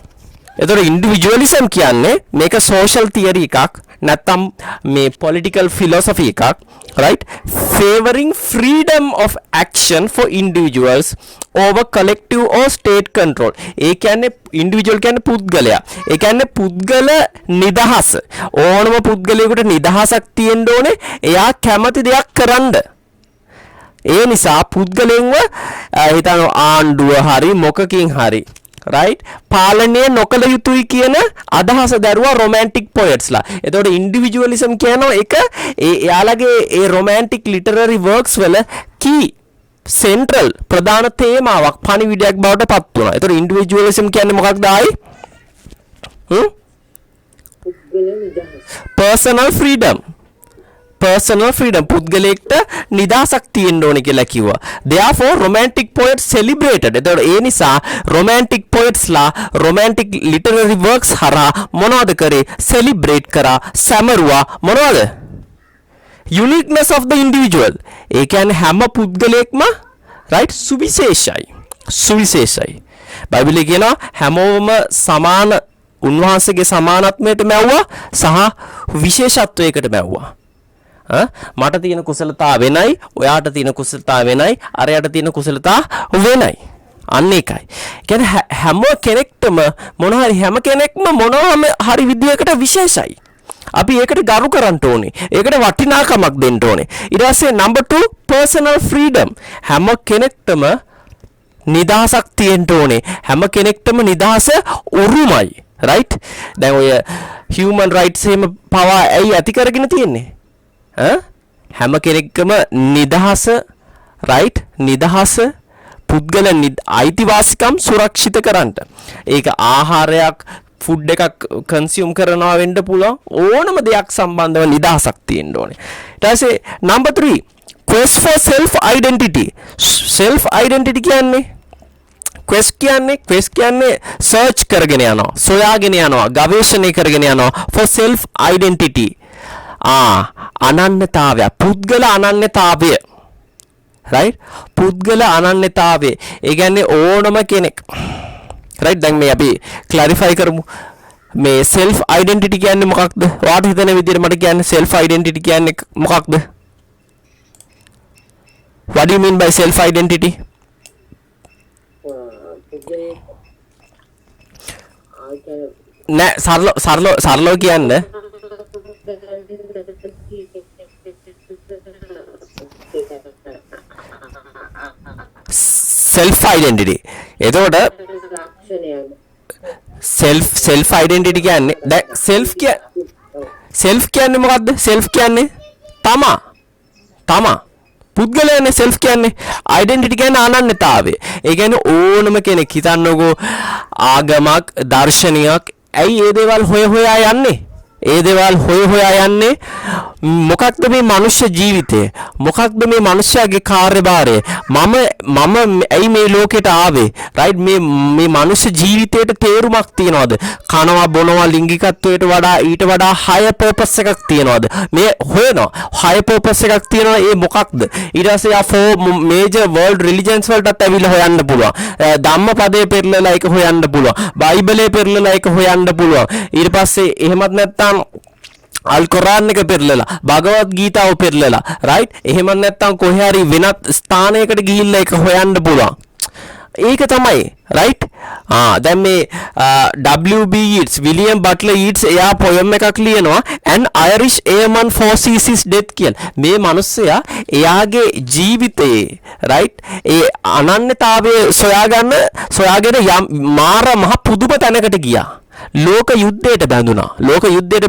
Speaker 1: එතකොට ඉන්ඩිවිජුවලිසම් කියන්නේ මේක සෝෂල් තියරි එකක් නැත්නම් මේ පොලිටිකල් ෆිලොසොෆි එකක් right favoring freedom of action for individuals over collective or state control ඒ කියන්නේ ඉන්ඩිවිජුවල් කියන්නේ පුද්ගලයා ඒ කියන්නේ පුද්ගල නිදහස ඕනම පුද්ගලයෙකුට නිදහසක් තියෙන්න ඕනේ එයා කැමති දෙයක් කරන්න ඒ නිසා පුද්ගලෙන්ව හිතන ආණ්ඩුව හරි මොකකින් හරි right පාලනය නොකළ යුතුයි කියන අදහස දරුවා romantic poets ලා. එතකොට individualism කියනවා එක එයාලගේ ඒ romantic literary works වල key central ප්‍රධාන තේමාවක් පණිවිඩයක් බවට පත් වුණා. එතකොට individualism කියන්නේ මොකක්ද ආයි? personal freedom පුද්ගලයෙක්ට නිදහසක් තියෙන්න ඕනේ කියලා කිව්වා. Therefore romantic poets celebrated. එතකොට ඒ නිසා romantic poets ලා romantic literary works හරහා මොනවද කරේ? celebrate කරා, සැමරුවා මොනවද? uniqueness of the individual. ඒ කියන්නේ හැම පුද්ගලයෙක්ම right සුවිශේෂයි. බයිබලයේ කියනවා හැමෝම සමාන උන්වහන්සේගේ සමානත්වයට මැව්වා සහ විශේෂත්වයකට මැව්වා. මට තියෙන කුසලතා වෙනයි ඔයාට තියෙන කුසලතා වෙනයි අරයට තියෙන කුසලතා වෙනයි අන්න ඒකයි කියන්නේ හැම කෙනෙක්ටම හැම කෙනෙක්ම මොනවාම හරි විදියකට විශේෂයි අපි ඒකට ගරු කරන්න ඕනේ ඒකට වටිනාකමක් දෙන්න ඕනේ ඊට පස්සේ number 2 personal freedom හැම කෙනෙක්ටම නිදහසක් තියෙන්න ඕනේ හැම කෙනෙක්ටම නිදහස උරුමයි right දැන් ඔය human rights එහෙම පවා ඇයි ඇති කරගෙන තියෙන්නේ හැම කෙනෙක්කම නිදහස right නිදහස පුද්ගල අයිතිවාසිකම් සුරක්ෂිත කරන්න. ඒක ආහාරයක් ෆුඩ් එකක් කන්සියුම් කරනවා වෙන්න පුළුවන් ඕනම දෙයක් සම්බන්ධව නිදහසක් තියෙන්න ඕනේ. ඊට පස්සේ number 3 quest for self identity කියන්නේ quest කියන්නේ search කරගෙන යනවා සොයාගෙන යනවා ගවේෂණය කරගෙන යනවා for self identity අනන්‍යතාවය පුද්ගල අනන්‍යතාවය right පුද්ගල අනන්‍යතාවය ඒ කියන්නේ ඕනම කෙනෙක් right දැන් මේ අපි clarify කරමු මේ self identity කියන්නේ මොකක්ද ඔයාට හිතන විදිහට මට කියන්නේ self identity කියන්නේ මොකක්ද what do you mean by self identity නෑ සරලව කියන්නේ self identity එතකොට self identity කියන්නේ දැන් self කියන්නේ මොකද්ද self කියන්නේ තමා පුද්ගලයානේ self කියන්නේ identity කියන්නේ අනන්‍යතාවය ඒ කියන්නේ ඕනම කෙනෙක් හිතන්නකෝ ආගමක් දර්ශනයක් ඇයි ඒ දේවල් හොයා යන්නේ ඒ දේවල් හොයා යන්නේ මොකක්ද මේ මනුෂ්‍ය ජීවිතය මොකක්ද මේ මනුෂ්‍යයාගේ කාර්යභාරය මම ඇයි මේ ලෝකෙට ආවේ රයිට් මේ මනුෂ්‍ය ජීවිතයට තේරුමක් තියනවද කනවා බොනවා ලිංගිකත්වයට වඩා ඊට වඩා higher purpose එකක් තියනවද මේ හොයනවා higher purpose එකක් තියනවා ඒ මොකක්ද ඊට පස්සේ ආ four major world religions වලටත් ඇවිල්ලා හොයන්න පුළුවන් ධම්මපදයේ පෙරලලා ඒක හොයන්න පුළුවන් බයිබලයේ පෙරලලා ඒක හොයන්න පුළුවන් ඊට පස්සේ එහෙමත් නැත්නම් අල් කොරාන් එක පෙරලලා භගවත් ගීතාව පෙරලලා right එහෙම නැත්නම් කොහේ හරි වෙනත් ස්ථානයකට ගිහිල්ලා ඒක හොයන්න පුළුවන් ඒක තමයි right දැන් මේ WB Yeats විලියම් බට්ලර් ඊට්ස් එයා poem එකක් ලියනවා an Irish airman foresees his death කියලා මේ මිනිස්සයා එයාගේ ජීවිතේ right ඒ අනන්‍යතාවය සොයාගෙන මාර මහ පුදුම තැනකට ගියා ලෝක යුද්ධයට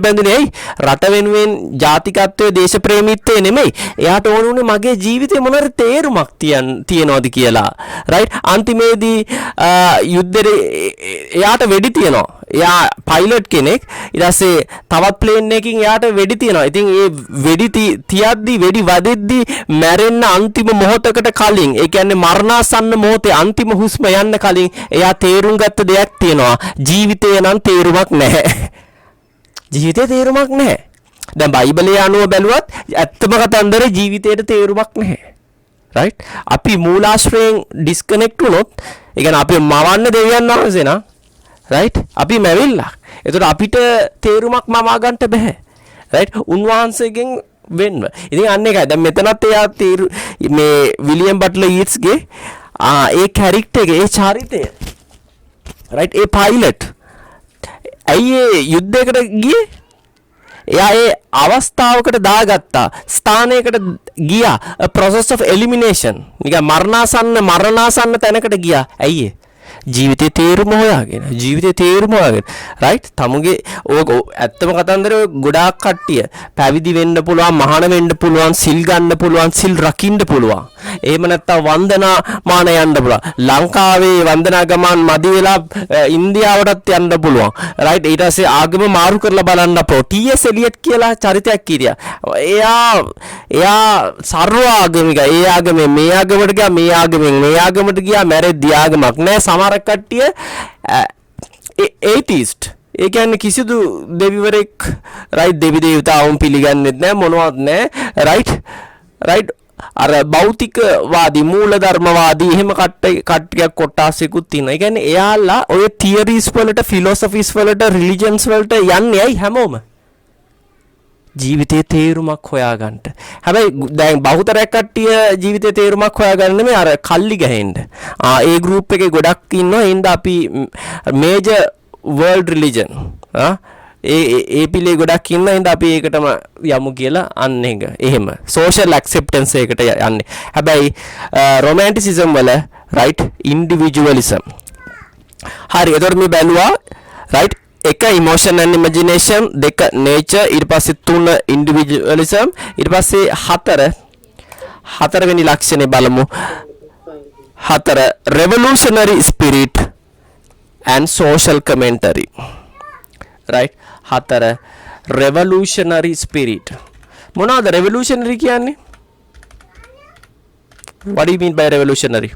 Speaker 1: බැඳුනේ ඇයි රට වෙනුවෙන් ජාතිකත්වයේ දේශප්‍රේමීත්වය නෙමෙයි එයාට ඕනුනේ මගේ ජීවිතේ මොනවාරි තේරුමක් තියනවාද කියලා right අන්තිමේදී යුද්ධෙට එයාට වෙඩි තියනවා එයා පයිලට් කෙනෙක් ඊට පස්සේ තවත් ප්ලේන් එකකින් එයාට වෙඩි තියනවා ඉතින් ඒ වෙඩි තියද්දි වෙඩි වදිද්දි මැරෙන්න අන්තිම මොහොතකට කලින් ඒ කියන්නේ මරණාසන්න මොහොතේ අන්තිම හුස්ම යන්න කලින් එයා තේරුම් ගත්ත දෙයක් තියෙනවා ජීවිතේ නම් තේරුමක් නැහැ ජීවිතේ තේරුමක් නැහැ දැන් බයිබලයේ අනුව බැලුවත් ඇත්තම කතන්දරේ ජීවිතේට තේරුමක් නැහැ right අපි මූලාශ්‍රයෙන් ඩිස්කනෙක්ට් වුණොත් ඒ කියන්නේ අපි මවන්න දෙවියන් වහන්සේ නා right අපි මැවිල්ලා එතකොට අපිට තේරුමක් මවා ගන්න බෑ right උන්වහන්සේගෙන් වෙන්න ඉතින් අන්න එකයි දැන් මෙතනත් එයා මේ විලියම් බට්ලර් ඊට්ස්ගේ ඒ කැරක්ටර් එක ඒ චරිතය right ඒ පයිලට් ඇයි ඒ යුද්ධයකට ගියේ එයා ඒ අවස්ථාවකට දාගත්තා ස්ථානයකට ගියා a process of elimination නිකන් මරණාසන්න තැනකට ගියා ඇයි ජීවිතේ තේරුම හොයාගෙන right තමුගේ ඕක ඇත්තම කතන්දරේ ඔය ගොඩාක් කට්ටිය පැවිදි වෙන්න පුළුවන් මහාන වෙන්න පුළුවන් සිල් ගන්න පුළුවන් සිල් රකින්න පුළුවන් එහෙම නැත්නම් වන්දනා මාන යන්න පුළුවන් ලංකාවේ වන්දනා ගමන් මදි වෙලා ඉන්දියාවටත් යන්න පුළුවන් right ඊට පස්සේ ආගම මාරු කරලා බලන්න අපෝ ටීඑස් එලියට් කියලා චරිතයක් කිරියා එයා සර්ව ආගමික ඒ ආගමෙන් මේ ආගමට ගියා මේ ආගමෙන් මේ ආගමට ගියා මැරෙද්දී ආගමක් නැහැ සමහර කට්ටිය ඒතිස්ට් ඒ කියන්නේ කිසිදු දෙවිවරෙක් right දෙවි දේවතාවුන් පිළිගන්නෙත් නැහැ මොනවත් නැහැ right අර භෞතිකවාදී මූලධර්මවාදී එහෙම කට්ටියක් කොටාසෙකුත් තියෙනවා. ඒ කියන්නේ එයාලා ඔය තියරිස් වලට ෆිලොසොෆිස් වලට රිලිජන්ස් වලට යන්නේ ඇයි හැමෝම ජීවිතේ තේරුමක් හොයාගන්න. හැබැයි දැන් බහුතරයක් කට්ටිය ජීවිතේ තේරුමක් හොයාගන්න නෙමෙයි අර කල්ලි ගහෙන්න. ඒ ගෲප් එකේ ගොඩක් ඉන්නවා. එහෙනම් අපි මේජර් වර්ල්ඩ් රිලිජන් ඒ පිළේ ගොඩක් ඉන්න හින්දා අපි ඒකටම යමු කියලා අන්න එක. එහෙම සෝෂල් ඇක්සෙප්ටන්ස් එකකට යන්නේ. හැබැයි රොමැන්ටිසිසම් වල right ඉන්ඩිවිජුවලිසම්. හරි එතකොට මේ බැලුවා right එක ඉමෝෂන් ඇන්ඩ් ඉමැජිනේෂන් දෙක නේචර් ඊට පස්සේ තුන ඉන්ඩිවිජුවලිසම් ඊට පස්සේ හතරවෙනි ලක්ෂණය බලමු. 4 revolutionary spirit and social commentary right 4 revolutionary spirit මොනවාද revolutionary කියන්නේ what do you mean by revolutionary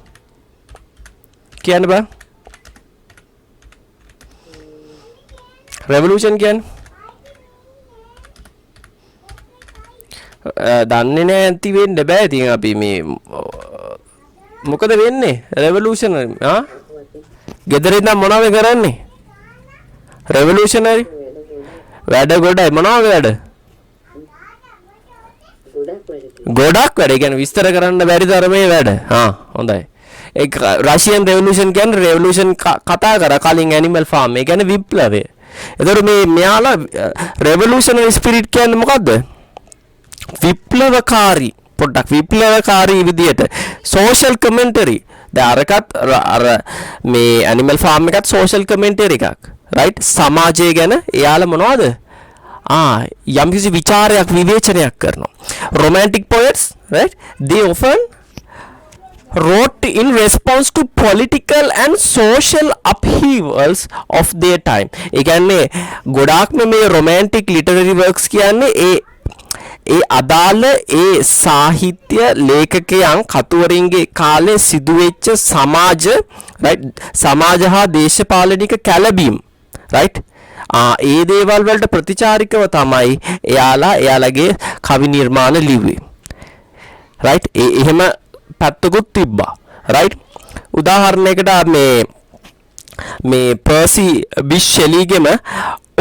Speaker 1: කියන්න බෑ revolution කියන්නේ දන්නේ නැහැ ඇති වෙන්න බෑ ඉතින් අපි මේ මොකද වෙන්නේ revolutionary ගෙදර ඉඳන් මොනවද කරන්නේ revolutionary වැඩ ගොඩයි මොනවද වැඩ ගොඩක් වැඩ කියන්නේ විස්තර කරන්න බැරි තරමේ වැඩ හොඳයි ඒ රෂියන් රෙවොලුෂන් කියන්නේ රෙවොලුෂන් කතා කරා කලින් ඇනිමල් ෆාම් ඒ කියන්නේ විප්ලවය එතකොට මේ මෙයාලා රෙවොලුෂනරි ස්පිරිට් කියන්නේ මොකද්ද විප්ලවකාරී පොඩ්ඩක් විප්ලවකාරී විදියට සෝෂල් කමෙන්ටරි දැන් අර මේ ඇනිමල් ෆාම් එකත් සෝෂල් කමෙන්ටරි එකක් right සමාජය ගැන එයාලා මොනවද යම්කිසි විචාරයක් විවේචනයක් කරනවා romantic poets right they often wrote in response to political and social upheavals of their time ඒ කියන්නේ ගොඩාක්ම මේ romantic literary works කියන්නේ ඒ අදාළ ඒ සාහිත්‍ය ලේඛකයන් කතුවරින්ගේ කාලේ සිදුවෙච්ච සමාජ right සමාජ හා දේශපාලනික කැළඹීම් right ඒ දේවල් වලට ප්‍රතිචාරිකව තමයි එයාලගේ කවි නිර්මාණ ලිව්වේ right එහෙම පැත්තකුත් තිබ්බා right උදාහරණයකට මේ Percy බිෂ් ෂෙලිගෙම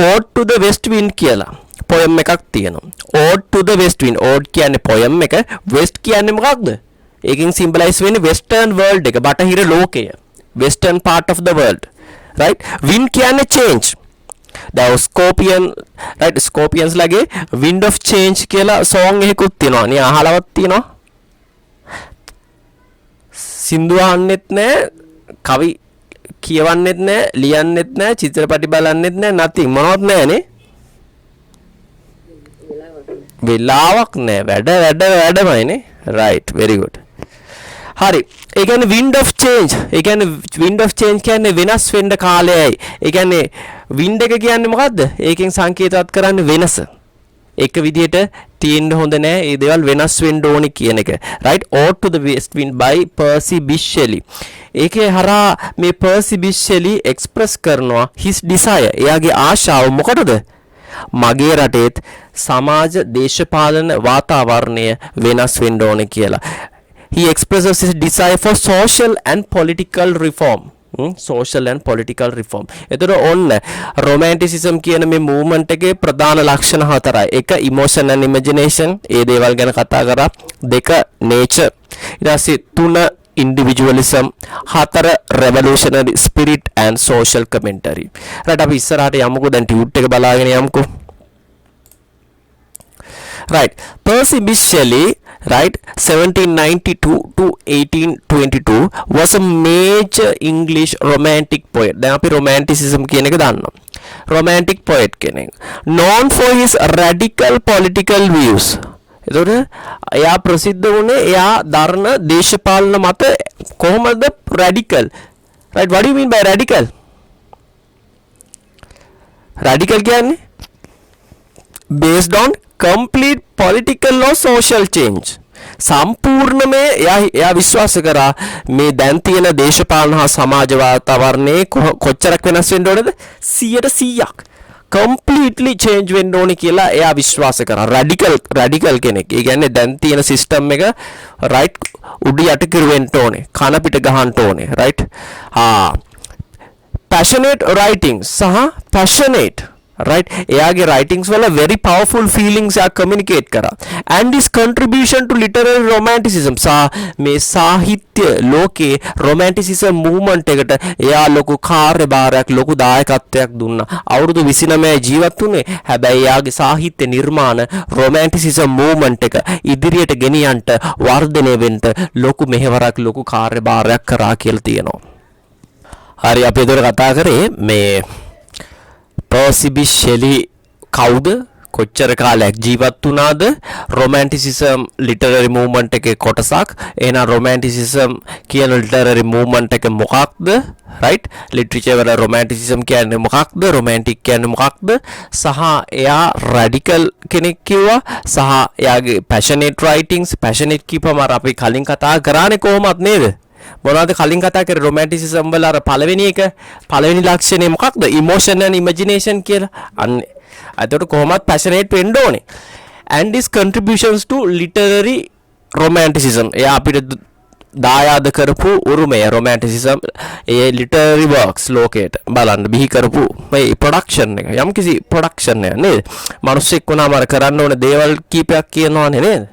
Speaker 1: Ode to the West Wind කියලා poem එකක් තියෙනවා Ode to the West Wind Ode කියන්නේ poem එක west කියන්නේ මොකක්ද ඒකෙන් symbolize වෙන්නේ western world එක බටහිර ලෝකය western part of the world right wind කියන්නේ change දැන් ස්කෝපියන් right ස්කෝපියන්ස් ලගේ wind of change කියලා song එකකුත් තියෙනවා නේ අහලවත් තියෙනවා සින්දු අහන්නෙත් නැහැ කවි කියවන්නෙත් නැහැ ලියන්නෙත් නැහැ චිත්‍රපටි බලන්නෙත් නැහැ nothing මොනවත් නැහැ නේ වෙලාවක් නැහැ වැඩමයිනේ right very good හරි ඒ කියන්නේ wind of change ඒ කියන්නේ wind of change කියන්නේ වෙනස් වෙන්න කාලයයි ඒ කියන්නේ wind එක කියන්නේ මොකද්ද ඒකෙන් සංකේතවත් කරන්නේ වෙනස එක විදියට තියෙන්න හොඳ නෑ ඒ දේවල් වෙනස් වෙන්න ඕනි කියන එක right Ode to the West Wind by Percy Bysshe Shelley ඒකේ හරහා මේ Percy Bysshe Shelley express කරනවා his desire එයාගේ ආශාව මොකටද මගේ රටේත් සමාජ දේශපාලන වාතාවරණය වෙනස් වෙන්න ඕනේ කියලා he expresses his desire for social and political reform social and political reform. එතකොට ඔන්න romanticism කියන මේ movement එකේ ප්‍රධාන ලක්ෂණ හතරයි. එක emotion and imagination, ඒ දේවල් ගැන කතා කරා. දෙක nature. ඊට පස්සේ තුන individualism, හතර revolutionary spirit and social commentary. right අපි ඉස්සරහට යමුකෝ. දැන් ටියුට් එක බලාගෙන යමුකෝ. right, Percy Bysshe Shelley, right, 1792 to 1822 was a major English romantic poet. දැන් අපි romanticism කියන එක දන්නවා. romantic poet කෙනෙක්, known for his radical political views. එතකොට එයා ප්‍රසිද්ධ වුණේ එයා දරන දේශපාලන මත කොහොමද radical. right, what do you mean by radical? radical කියන්නේ based on complete political or social change. සම්පූර්ණ මේ එයා විශ්වාස කරා මේ දැන් තියෙන දේශපාලන හා සමාජ වාතාවරණයේ කොච්චරක් වෙනස් වෙන්න ඕනද? 100%ක් completely change වෙන්න ඕනේ කියලා එයා විශ්වාස කරා. radical කෙනෙක්. ඒ කියන්නේ දැන් තියෙන system එක right උඩ යට කිරුවෙන්න ඕනේ. කන පිට ගහන්න ඕනේ. right? passionate writing සහ passionate, right, එයාගේ writings වල very powerful feelings are communicate කරා. and his contribution to literary romanticism සහ මේ සාහිත්‍ය ලෝකේ romanticism movement එකට එයා ලොකු කාර්යභාරයක් ලොකු දායකත්වයක් දුන්නා. අවුරුදු 29 ජීවත් වුණේ. හැබැයි එයාගේ සාහිත්‍ය නිර්මාණ romanticism movement එක ඉදිරියට ගෙනියන්න වර්ධනය වෙන්න ලොකු මෙහෙවරක් ලොකු කාර්යභාරයක් කරා කියලා තියෙනවා. හරි, අපි ඒතර කතා කරේ මේ Percy Bysshe Shelley කවුද? කොච්චර කාලයක් ජීවත් වුණාද? romanticism literary movement එකේ කොටසක්. එහෙනම් romanticism කියන literary movement එක මොකක්ද? right, literature වල romanticism කියන්නේ මොකක්ද? romantic කියන්නේ මොකක්ද? සහ එයා radical කෙනෙක් කිව්වා. සහ එයාගේ passionate writings, passionate කියපම අපි කලින් කතා කරානේ කොහොමත් නේද? මොනවද කලින් කතා කරේ romanticism වල අර පළවෙනි ලක්ෂණය මොකක්ද? emotion and imagination කියලා. අන්න එතකොට කොහොමත් passionate වෙන්න ඕනේ. and his contributions to literary romanticism, එයා අපිට දායාද කරපු උරුමය romanticism ඒ literary works ලෝකයට බලන්න බිහි කරපු මේ production එක. යම්කිසි production එක නේද? මිනිස්සෙක් වුණාම අර කරන්න ඕන දේවල් කීපයක් කියනවානේ නේද?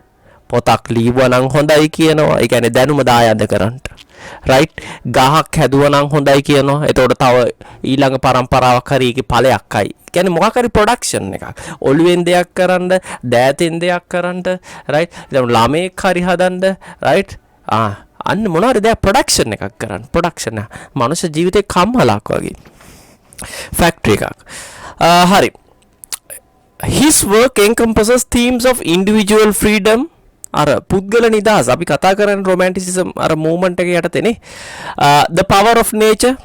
Speaker 1: පොතක් ලියුවා නම් හොඳයි කියනවා. ඒ කියන්නේ දැනුම දායාද කරන්න. right, ගහක් හැදුවා නම් හොඳයි කියනවා. එතකොට තව ඊළඟ පරම්පරාවක් හරි ඒකේ ඵලයක්යි. කියන්නේ මොකක් හරි production එකක්. ඔළුවෙන් දෙයක් කරන්න, දෑතෙන් දෙයක් කරන්න, right? දැන් ළමෙක් හරි හදන්න, right? අන්න මොනවාරි දෙයක් production එකක් කරන්න. production එක. මනුෂ්‍ය ජීවිතේ කම්හලක් වගේ. factory එකක්. හරි. His work encompasses themes of individual freedom, අර පුද්ගල නිදහස. අපි කතා කරන romanticism අර movement එක යටතේනේ. the power of nature,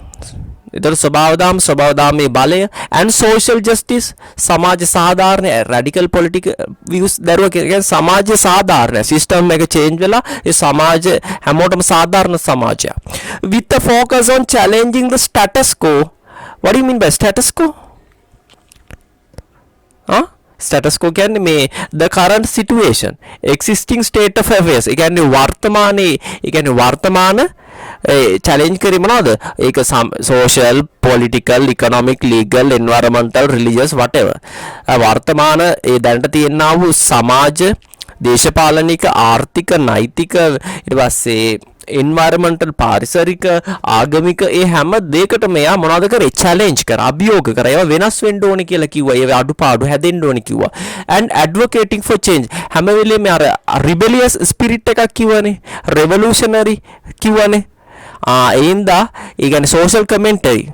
Speaker 1: ඒතර ස්වභාවධාමයේ බලය, and social justice, සමාජ සාධාරණ, radical political views දරුවා කියන්නේ සමාජ සාධාරණ system එක change වෙලා ඒ සමාජ හැමෝටම සාධාරණ සමාජයක්. with the focus on challenging the status quo. what do you mean by status quo? status quo කියන්නේ මේ the current situation, existing state of affairs. ඒ කියන්නේ වර්තමාන challenge කරේ මොනවද? ඒක social, political, economic, legal, environmental, religious, whatever. වර්තමාන ඒ දැනට තියෙනා වූ සමාජ, දේශපාලනික, ආර්ථික, නෛතික, ඊට පස්සේ environmental, පාරිසරික, ආගමික, ඒ හැම දෙයකටම එයා මොනවද කරේ? challenge කරා, අභියෝග කරා. ඒවා වෙනස් වෙන්න ඕනේ කියලා කිව්වා. ඒවා අඩුපාඩු හැදෙන්න ඕනේ කිව්වා. and advocating for change. හැම වෙලේම අර rebellious spirit එකක් කිව්වනේ. revolutionary කිව්වනේ. ඒන්දා ඒ කියන්නේ social commentary.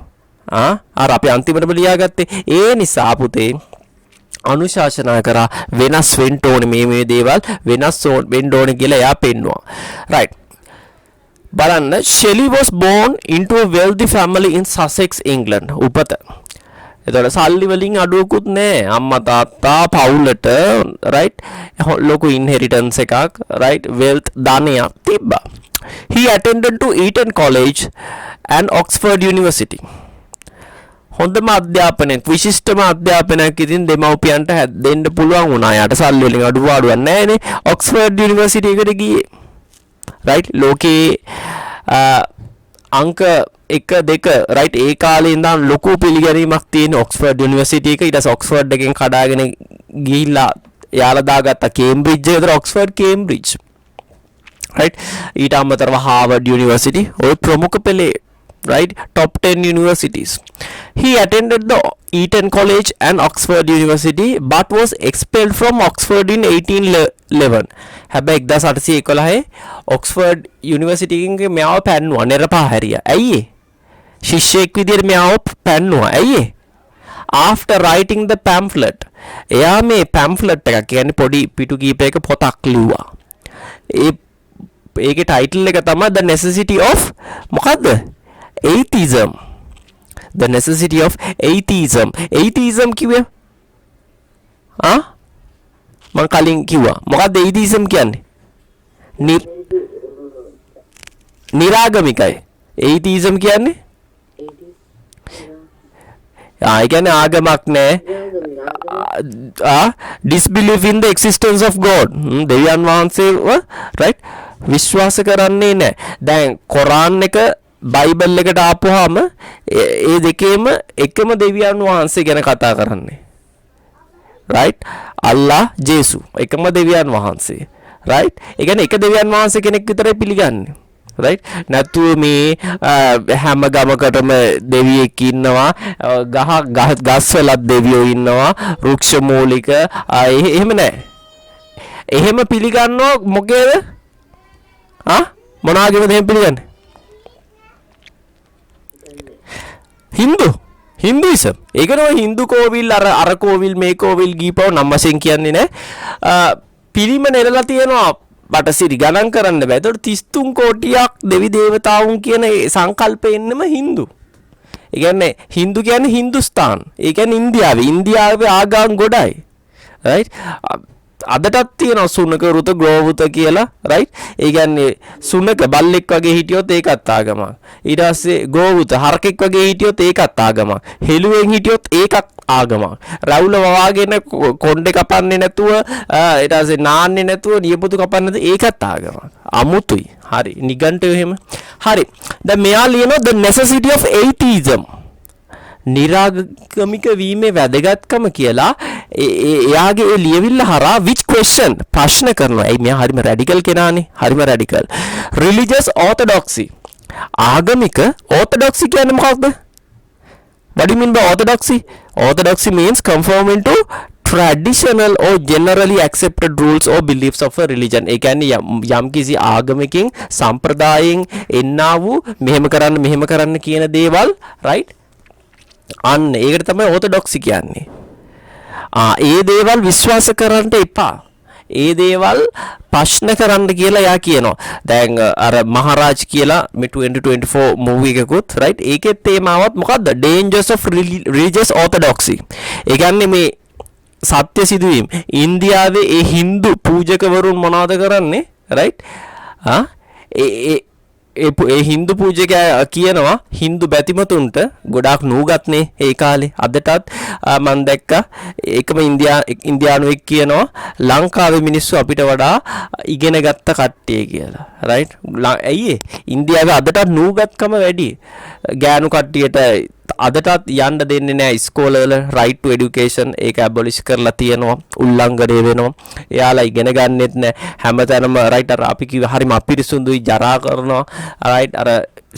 Speaker 1: අර අපි අන්තිමටම ලියාගත්තේ. ඒ නිසා පුතේ අනුශාසනා කරා වෙනස් වෙන්න ඕනේ, මේ දේවල් වෙනස් වෙන්න ඕනේ කියලා එයා පෙන්නවා. right. බලන්න, Shelley was born into a wealthy family in Sussex, England. උපත. එතකොට සල්ලි වලින් අඩුවකුත් නෑ. අම්මා තාත්තා පවුලට right ලොකු inheritance එකක්, right, wealth ධනයක් තිබ්බා. He attended to Eton College and Oxford University. හොඳම අධ්‍යාපනයක්, විශිෂ්ටම අධ්‍යාපනයක් ඉතින් දෙමව්පියන්ට දෙන්න පුළුවන් වුණා. යාට සල්ලි වලින් අඩුපාඩුවක් නෑනේ. Oxford University එකට ගියේ. right, ලෝකේ අංක එක දෙක රයිට් ඒ කාලේ ඉඳන් ලොකු පිළිගැනීමක් තියෙන ඔක්ස්ෆර්ඩ් යුනිවර්සිටි එක ඊට පස්සේ ඔක්ස්ෆර්ඩ් එකෙන් කඩාගෙන ගිහිල්ලා යාලා දාගත්තා කේම්බ්‍රිජ් එකට ඔක්ස්ෆර්ඩ් කේම්බ්‍රිජ් right ඊට අමතරව Harvard University ඔය ප්‍රමුඛ පෙළේ right top 10 universities he attended the Eton College and Oxford University but was expelled from Oxford in 1811 හැබැයි 1811 ඔක්ස්ෆර්ඩ් යුනිවර්සිටි එකෙන් මෙයාව පැන්නුවා නෙරපා හැරියා ඇයි ඒ ශිෂ්‍යෙක් විදියට මෙයාව පැන්නුවා ඇයි ඒ after writing the pamphlet එයා මේ pamphlet එකක් කියන්නේ පොඩි පිටු කීපයක පොතක් ලිව්වා ඒකේ ටයිටල් එක තමයි the necessity of මොකද්ද atheism the necessity of atheism කිව්වේ මම කලින් කිව්වා මොකද්ද atheism කියන්නේ නිරාගමිකයි atheism කියන්නේ ඒ කියන්නේ ආගමක් නෑ disbelief in the existence of God දෙවියන් වහන්සේව right විශ්වාස කරන්නේ නැහැ. දැන් කොරාන් එක බයිබල් එකට ආපුවාම ඒ දෙකේම එකම දෙවියන් වහන්සේ ගැන කතා කරන්නේ. right? අල්ලා ජේසු එකම දෙවියන් වහන්සේ. right? ඒ කියන්නේ එක දෙවියන් වහන්සේ කෙනෙක් විතරයි පිළිගන්නේ. right? නැතුව මේ හැම ගමකටම දෙවියෙක් ඉන්නවා ගස්වලත් දෙවියෝ ඉන්නවා වෘක්ෂ මූලික එහෙම නැහැ. එහෙම පිළිගන්නව මොකේද? මොනාගේද එහෙම පිළිගන්නේ? හින්දුයිසම්. ඒක නෝ හින්දු කෝවිල් අර කෝවිල් මේ කෝවිල් ගීපව නම් වශයෙන් කියන්නේ නෑ. පිරිම නෙලලා තියෙනවා බටසිරි ගණන් කරන්න බෑ. ඒතකොට 33 කෝටියක් දෙවි දේවතාවුන් කියන සංකල්පෙ එන්නම හින්දු. ඒ කියන්නේ හින්දු කියන්නේ හින්දුස්තාන්. ඒ කියන්නේ ඉන්දියාවේ ආගම් ගොඩයි. right? අදටත් තියෙනවා සුනක රුත ග්‍රෝවුත කියලා right ඒ කියන්නේ සුනක බල්ලෙක් වගේ හිටියොත් ඒකත් ආගමක් ඊට පස්සේ ගෝවුත හරකෙක් වගේ හිටියොත් ඒකත් ආගමක් හෙළුවෙන් හිටියොත් ඒකත් ආගමක් රවුල වවාගෙන කොණ්ඩේ කපන්නේ නැතුව ඊට පස්සේ නාන්නේ නැතුව නියපොතු කපන්නේ නැතුව ඒකත් ආගමක් අමුතුයි හරි නිගණ්ඨය එහෙම හරි දැන් මෙයා ලියනවා the necessity of atheism නිරාගමික වීමේ වැදගත්කම කියලා එයාගේ ඒ ලියවිල්ල හරහා which question ප්‍රශ්න කරනවා. ඒ මෙයා හරිම රැඩිකල් කෙනානේ. හරිම රැඩිකල්. religious orthodoxy. ආගමික orthodoxy කියන්නේ මොකක්ද? What do you mean by orthodoxy? Orthodoxy means conforming to traditional or generally accepted rules or beliefs of a religion. ඒ කියන්නේ යම් කිසි ආගමකින් සම්ප්‍රදායෙන් එන්නා වූ මෙහෙම කරන්න කියන දේවල් right අන්න ඒකට තමයි ඕතොඩොක්සි කියන්නේ. ඒ දේවල් විශ්වාස කරන්න එපා. ඒ දේවල් ප්‍රශ්න කරන්න කියලා යා කියනවා. දැන් අර මහරජ් කියලා මේ 2024 මූවි එකකුත් right ඒකේ තේමාවත් මොකද්ද? Dangers of religious orthodoxy. ඒ කියන්නේ මේ සත්‍ය සිදුවීම් ඉන්දියාවේ ඒ හින්දු පූජකවරුන් මොනවද කරන්නේ right ඒ හින්දු පූජකයා කියනවා හින්දු බැතිමතුන්ට ගොඩාක් නූගත්නේ ඒ කාලේ අදටත් මම දැක්කා ඒකම ඉන්දියානුවෙක් කියනවා ලංකාවේ මිනිස්සු අපිට වඩා ඉගෙන ගත්ත කට්ටිය කියලා රයිට් ඇයි ඉන්දියාවේ අදටත් නූගත්කම වැඩි ගෑනු කට්ටියට අදටත් යන්න දෙන්නේ නැහැ ඉස්කෝලවල right to education ඒක abolish කරලා තියෙනවා උල්ලංඝනය වෙනවා එයාලා ඉගෙන ගන්නෙත් නැහැ හැමතැනම right අර අපි කිව්ව හරිම අපිරිසුදුයි ජරා කරනවා right අර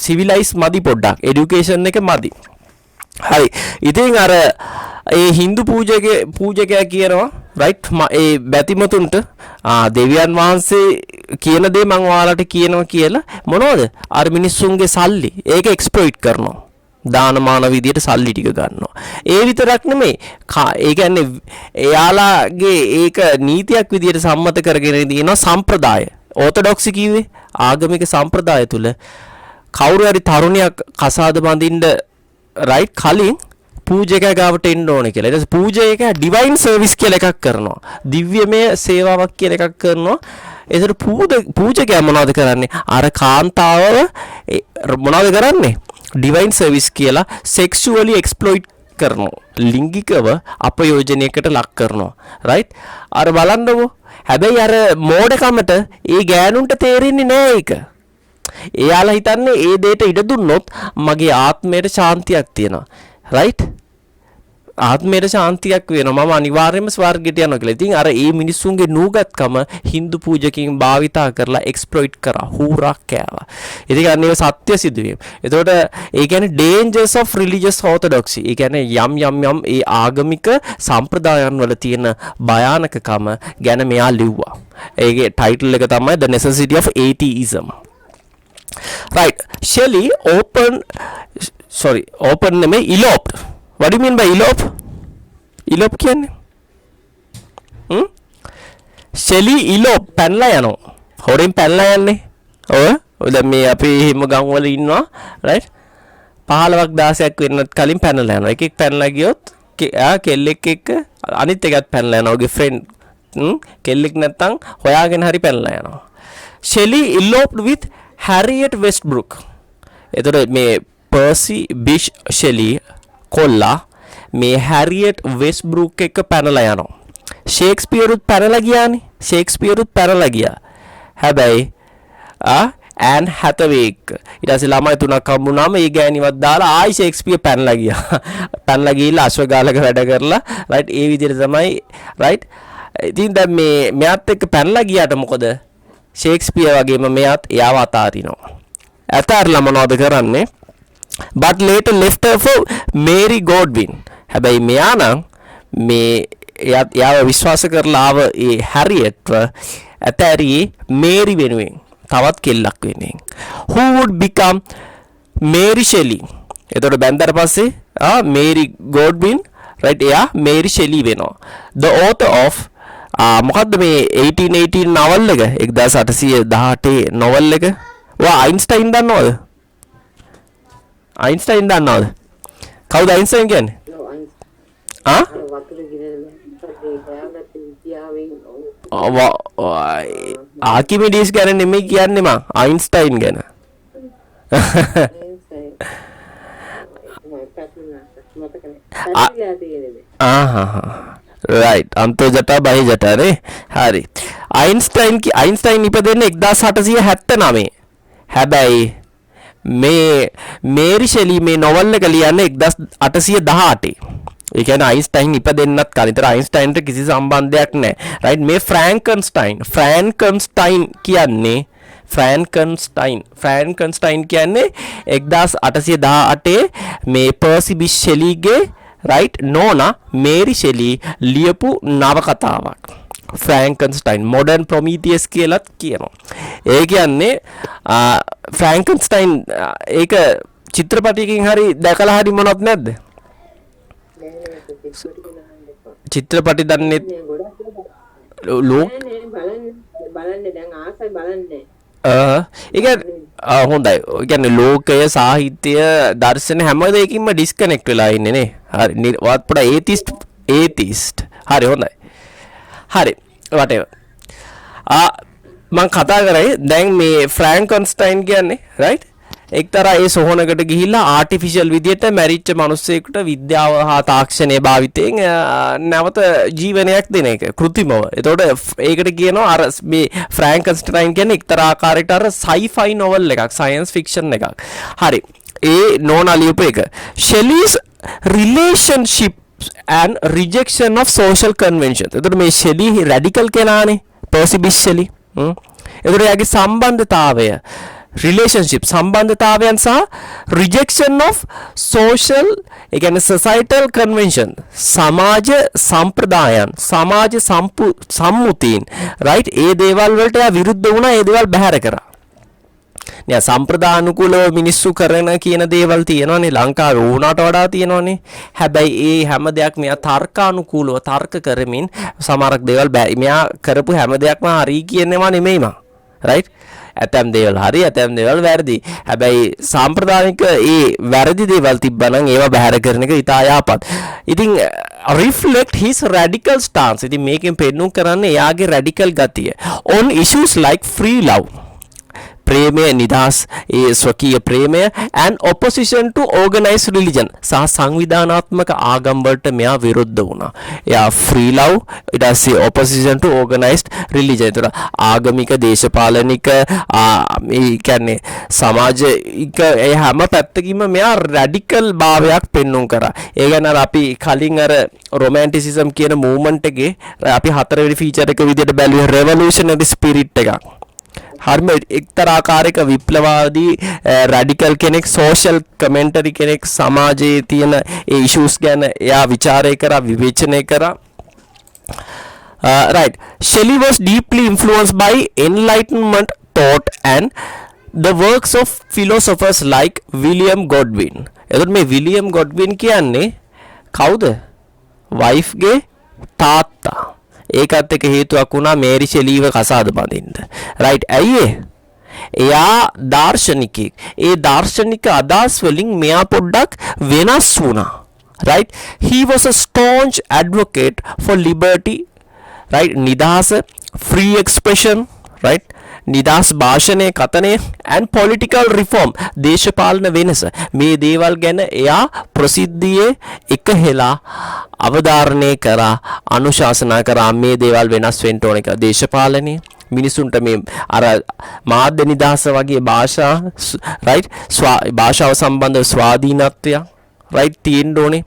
Speaker 1: civilized මදි පොඩ්ඩක් education එක මදි හරි ඉතින් අර ඒ හින්දු පූජකයා කියනවා right ඒ බැතිමතුන්ට දෙවියන් වහන්සේ කියන දේ මම ඔයාලට කියනවා කියලා මොනවද අර මිනිස්සුන්ගේ සල්ලි ඒක exploit කරනවා දානමාන විදියට සල්ලි ටික ගන්නවා. ඒ විතරක් නෙමෙයි. ඒ කියන්නේ එයාලාගේ ඒක නීතියක් විදියට සම්මත කරගෙන තියෙනවා සම්ප්‍රදාය. ඕතොඩොක්සි කිව්වේ ආගමික සම්ප්‍රදාය තුල කවුරු හරි තරුණියක් කසාද බඳින්න රයිට් කලින් පූජකයා ගාවට එන්න ඕනේ කියලා. ඊට පස්සේ පූජකයා ඩිවයින් සර්විස් කියලා එකක් කරනවා. දිව්‍යමය සේවාවක් කියලා එකක් කරනවා. ඒතර පූජකයා මොනවද කරන්නේ? අර කාන්තාවව මොනවද කරන්නේ? ඩිවයින් සර්විස් කියලා සෙක්ෂුවලි එක්ස්ප්ලොයිට් කරනවා ලිංගිකව අපයෝජනයකට ලක් කරනවා රයිට් අර බලන්නකෝ හැබැයි අර මෝඩකමට ඒ ගෑනුන්ට තේරෙන්නේ නෑ ඒක එයාලා හිතන්නේ ඒ දෙයට ඉඩ දුන්නොත් මගේ ආත්මයට ශාන්තියක් තියෙනවා. රයිට්? ආත්මයට ශාන්තියක් වෙනවා. මම අනිවාර්යයෙන්ම ස්වර්ගයට යනවා කියලා. ඉතින් අර ඒ මිනිස්සුන්ගේ නූගත්කම Hindu පූජකයන් භාවිතා කරලා එක්ස්ප්ලොයිට් කරා. හූරක් කෑවා. ඉතින් අන්න ඒක සත්‍ය සිදුවීම. එතකොට ඒ කියන්නේ dangers of religious orthodoxy. ඒ කියන්නේ යම් ඒ ආගමික සම්ප්‍රදායන් වල තියෙන භයානකකම ගැන මෙයා ලිව්වා. ඒකේ ටයිටල් එක තමයි The Necessity of Atheism. Right. Shelley open නෙමෙයි eloped. What do you mean by elope? Elope කියන්නේ? Shelley elope පැනලා යනවා. හොරෙන් පැනලා යන්නේ. ඔය දැන් මේ අපි හිම ගම් වල ඉන්නවා. right? 15ක් 16ක් වෙන්නත් කලින් පැනලා යනවා. එකෙක් පැනලා ගියොත් කෙල්ලෙක් එක්ක අනිත් එකත් පැනලා යනවා. ඔගේ friend කෙල්ලෙක් නැත්තම් හොයාගෙන හරි පැනලා යනවා. Shelley eloped with Harriet Westbrook. එතකොට මේ Percy Bysshe Shelley කොල්ලා මේ හැරියට් වෙස්බ්‍රූක් එක්ක පැනලා යනවා. ෂේක්ස්පියරුත් පැනලා ගියානේ. ෂේක්ස්පියරුත් පැනලා ගියා. හැබැයි ඇන් හැතවේ එක්ක ඊට පස්සේ ළමයි තුනක් හම්බුනාම ඒ ගෑණිවත් දාලා ආයි ෂේක්ස්පියර් පැනලා ගියා. පැනලා ගිහිල්ලා අශ්වගාලක වැඩ කරලා රයිට් ඒ විදිහට තමයි රයිට්. ඉතින් දැන් මේ මෙයාත් එක්ක පැනලා ගියාට මොකද? ෂේක්ස්පියර් වගේම මෙයාත් එයාව අතාරිනවා. අතාරලා මොනවද කරන්නේ? But later left her for Mary Godwin. හැබැයි මෙයා නම් මේ එයාව විශ්වාස කරලා ආව ඒ හැරියට්ව ඇතැරියේ මේරි වෙනුවෙන් තවත් කෙල්ලක් වෙනුවෙන්. Who would become Mary Shelley. එතකොට බැන්දට පස්සේ මේරි ගෝඩ්වින් right එයා මේරි ෂෙලි වෙනවා. The author of මොකද්ද මේ 1818 novel එක 1818 novel එක. ඔයා අයින්ස්ටයින් දන්නවද? අයින්ස්ටයින් දන්නවද? කවුද අයින්ස්ටයින් කියන්නේ? ආකිමිඩීස් ගැන නෙමෙයි කියන්නේ මං අයින්ස්ටයින් ගැන. right අන්තෝ ජටා බහි ජටා නේ. හරි. අයින්ස්ටයින් ඉපදෙන්නේ 1879. හැබැයි මේ මේරි ෂෙලි මේ නොවල් එක ලියන්නේ 1818. ඒ කියන්නේ අයින්ස්ටයින් ඉපදෙන්නත් කලින්. අයින්ස්ටයින්ට කිසි සම්බන්ධයක් නැහැ. රයිට් මේ ෆ්‍රැන්කන්ස්ටයින් කියන්නේ ෆ්‍රැන්කන්ස්ටයින් කියන්නේ 1818 මේ පර්සි බිෂ් ෂෙලිගේ රයිට් නෝනා මේරි ෂෙලි ලියපු නවකතාවක්. ෆ්‍රැන්කන්ස්ටයින් මොඩර්න් ප්‍රොමීතියස් කියලාත් කියනවා. ඒ කියන්නේ ෆ්‍රැන්කන්ස්ටයින් ඒක චිත්‍රපටයකින් හරි දැකලා හරි මොනවත් නැද්ද? චිත්‍රපටි දන්නේ
Speaker 2: බලන්නේ දැන් ආසයි බලන්නේ.
Speaker 1: ඒක හොඳයි. ඒ කියන්නේ ලෝකය සාහිත්‍ය දර්ශන හැම දෙයකින්ම ඩිස්කනෙක්ට් වෙලා ඉන්නේ නේ. හරි. වත් පොඩ ඒතිස්ට්. හරි හොඳයි. හරි. whatever. මම කතා කරේ දැන් මේ ෆ්‍රැන්කන්ස්ටයින් කියන්නේ right එක්තරා ඒ සොහනකට ගිහිල්ලා ආටිෆිෂල් විදියට මැරිච්ච මිනිස්සෙකුට විද්‍යාව හා තාක්ෂණය භාවිතයෙන් නැවත ජීවනයක් දෙන එක કૃතිමව. එතකොට ඒකට කියනවා අර මේ ෆ්‍රැන්කන්ස්ටයින් කියන්නේ එක්තරා ආකාරයකට අර සයි-ෆයි නොවල් එකක්, සයන්ස් ෆික්ෂන් එකක්. හරි. ඒ නෝනා ලියපු එක. Shelley's relationship and rejection of social conventions. එතකොට මේ ෂෙලි රැඩිකල් කෙනානේ. පර්සි බිෂ් ෂෙලි. එතකොට යාගේ සම්බන්ධතාවය relationship සම්බන්ධතාවයන් සහ rejection of social ඒ කියන්නේ societal convention සමාජ සම්ප්‍රදායන් සමාජ සම්මුතීන් right ඒ දේවල් වලට විරුද්ධ වුණා. ඒ දේවල් බැහැර කරා. නෑ සම්ප්‍රදානුකූලව මිනිස්සු කරන කියන දේවල් තියෙනවානේ ලංකාවේ ඕනට වඩා තියෙනවානේ. හැබැයි ඒ හැම දෙයක් මෙයා තර්කානුකූලව තර්ක කරමින් සමහරක් දේවල් මෙයා කරපු හැම දෙයක්ම හරි කියන්නේවා නෙමෙයි මා. right ඇතැම් දේවල් හරි ඇතැම් දේවල් වැරදි. හැබැයි සාම්ප්‍රදායික ඒ වැරදි දේවල් තිබ්බනම් ඒවා බැහැර කරන එක ඉතා යහපත්. ඉතින් reflect his radical stance. ඉතින් මේකෙන් පෙන්වු කරන්නේ එයාගේ radical ගතිය on issues like free love. ප්‍රේමය නිදහස් ඒ ස්වකීය ප්‍රේමය and opposition to organized religion සහ සංවිධානාත්මක ආගම් වලට මෙයා විරුද්ධ වුණා. එයා free love ඊට පස්සේ opposition to organized religion. ඒතර ආගමික දේශපාලනික මේ කියන්නේ සමාජික ඒ හැම පැත්තකින්ම මෙයා රැඩිකල් භාවයක් පෙන්වුම් කරා. ඒ කියන්නේ අපි කලින් අර romanticism කියන movement එකේ අපි හතරවෙනි ෆීචර් එක විදිහට බැලුවේ revolutionary spirit එකක්. හරිම එක්තරා ආකාරයක විප්ලවවාදී රැඩිකල් කෙනෙක් සෝෂල් කමෙන්ටරි කෙනෙක් සමාජයේ තියෙන ඒ ඉෂුස් ගැන එයා ਵਿਚාරය කරා විවේචනය කරා. Right. Shelley was deeply influenced by Enlightenment thought and the works of philosophers like William Godwin. එතකොට මේ විලියම් ගොඩ්වින් කියන්නේ කවුද? වයිෆ් ගේ තාත්තා. ඒකත් එක හේතුවක් වුණා මේරි ෂෙලීව කසාද බඳින්න. රයිට්. ඇයි එයා දාර්ශනිකයෙක්. ඒ දාර්ශනික අදහස් වලින් මෙයා පොඩ්ඩක් වෙනස් වුණා. right. He was a staunch advocate for liberty, right, නිදහස, free expression, right, නිදහස් භාෂණය කතනය and political reform, දේශපාලන වෙනස. මේ දේවල් ගැන එයා ප්‍රසිද්ධියේ එකහෙලා අවධාරණය කරා, අනුශාසනා කරා මේ දේවල් වෙනස් වෙන්න ඕන එක. දේශපාලනය මිනිසුන්ට මේ අර මාධ්‍ය නිදහස වගේ භාෂා right භාෂාව සම්බන්ධ ස්වාධීනත්වය right තියෙන්න ඕනේ.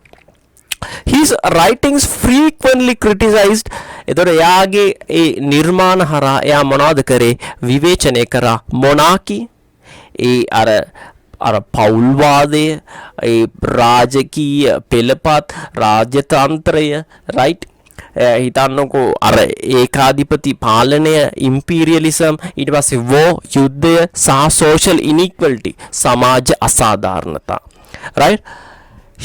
Speaker 1: His writings frequently criticized. එතකොට එයාගේ ඒ නිර්මාණ හරහා එයා මොනවද කරේ? විවේචනය කරා මොනාකි, ඒ අර පෞල්වාදය, ඒ රාජකීය පෙළපත්, රාජ්‍යතන්ත්‍රය right. හිතන්නකෝ අර ඒකාධිපති පාලනය, ඉම්පීරියලිසම්, ඊට පස්සේ වෝ යුද්ධය සහ social inequality, සමාජ අසාධාරණතා right.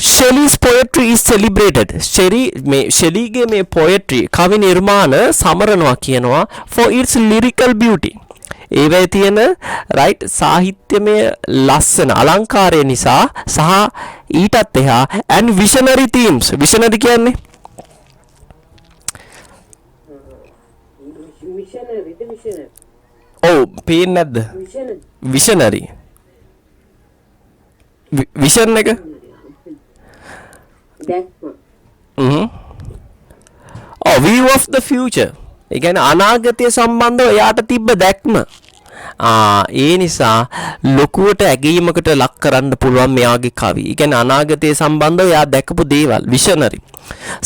Speaker 1: Shelley's poetry is celebrated. Shelleyගේ මේ poetry කවි නිර්මාණ සමරනවා කියනවා for its lyrical beauty. ඒවැය තියෙන right සාහිත්‍යමය ලස්සන අලංකාරය නිසා සහ ඊටත් එහා and visionary themes. visionary කියන්නේ ඔව් පේන්නේ නැද්ද? visionary vision එක view of the future. ඒ කියන්නේ අනාගතය සම්බන්ධව එයාට තිබ්බ දැක්ම. ඒ නිසා ලොකුවට ඇගීමකට ලක් කරන්න පුළුවන් මෙයාගේ කවි. ඒ කියන්නේ අනාගතය සම්බන්ධව එයා දැකපු දේවල් visionary.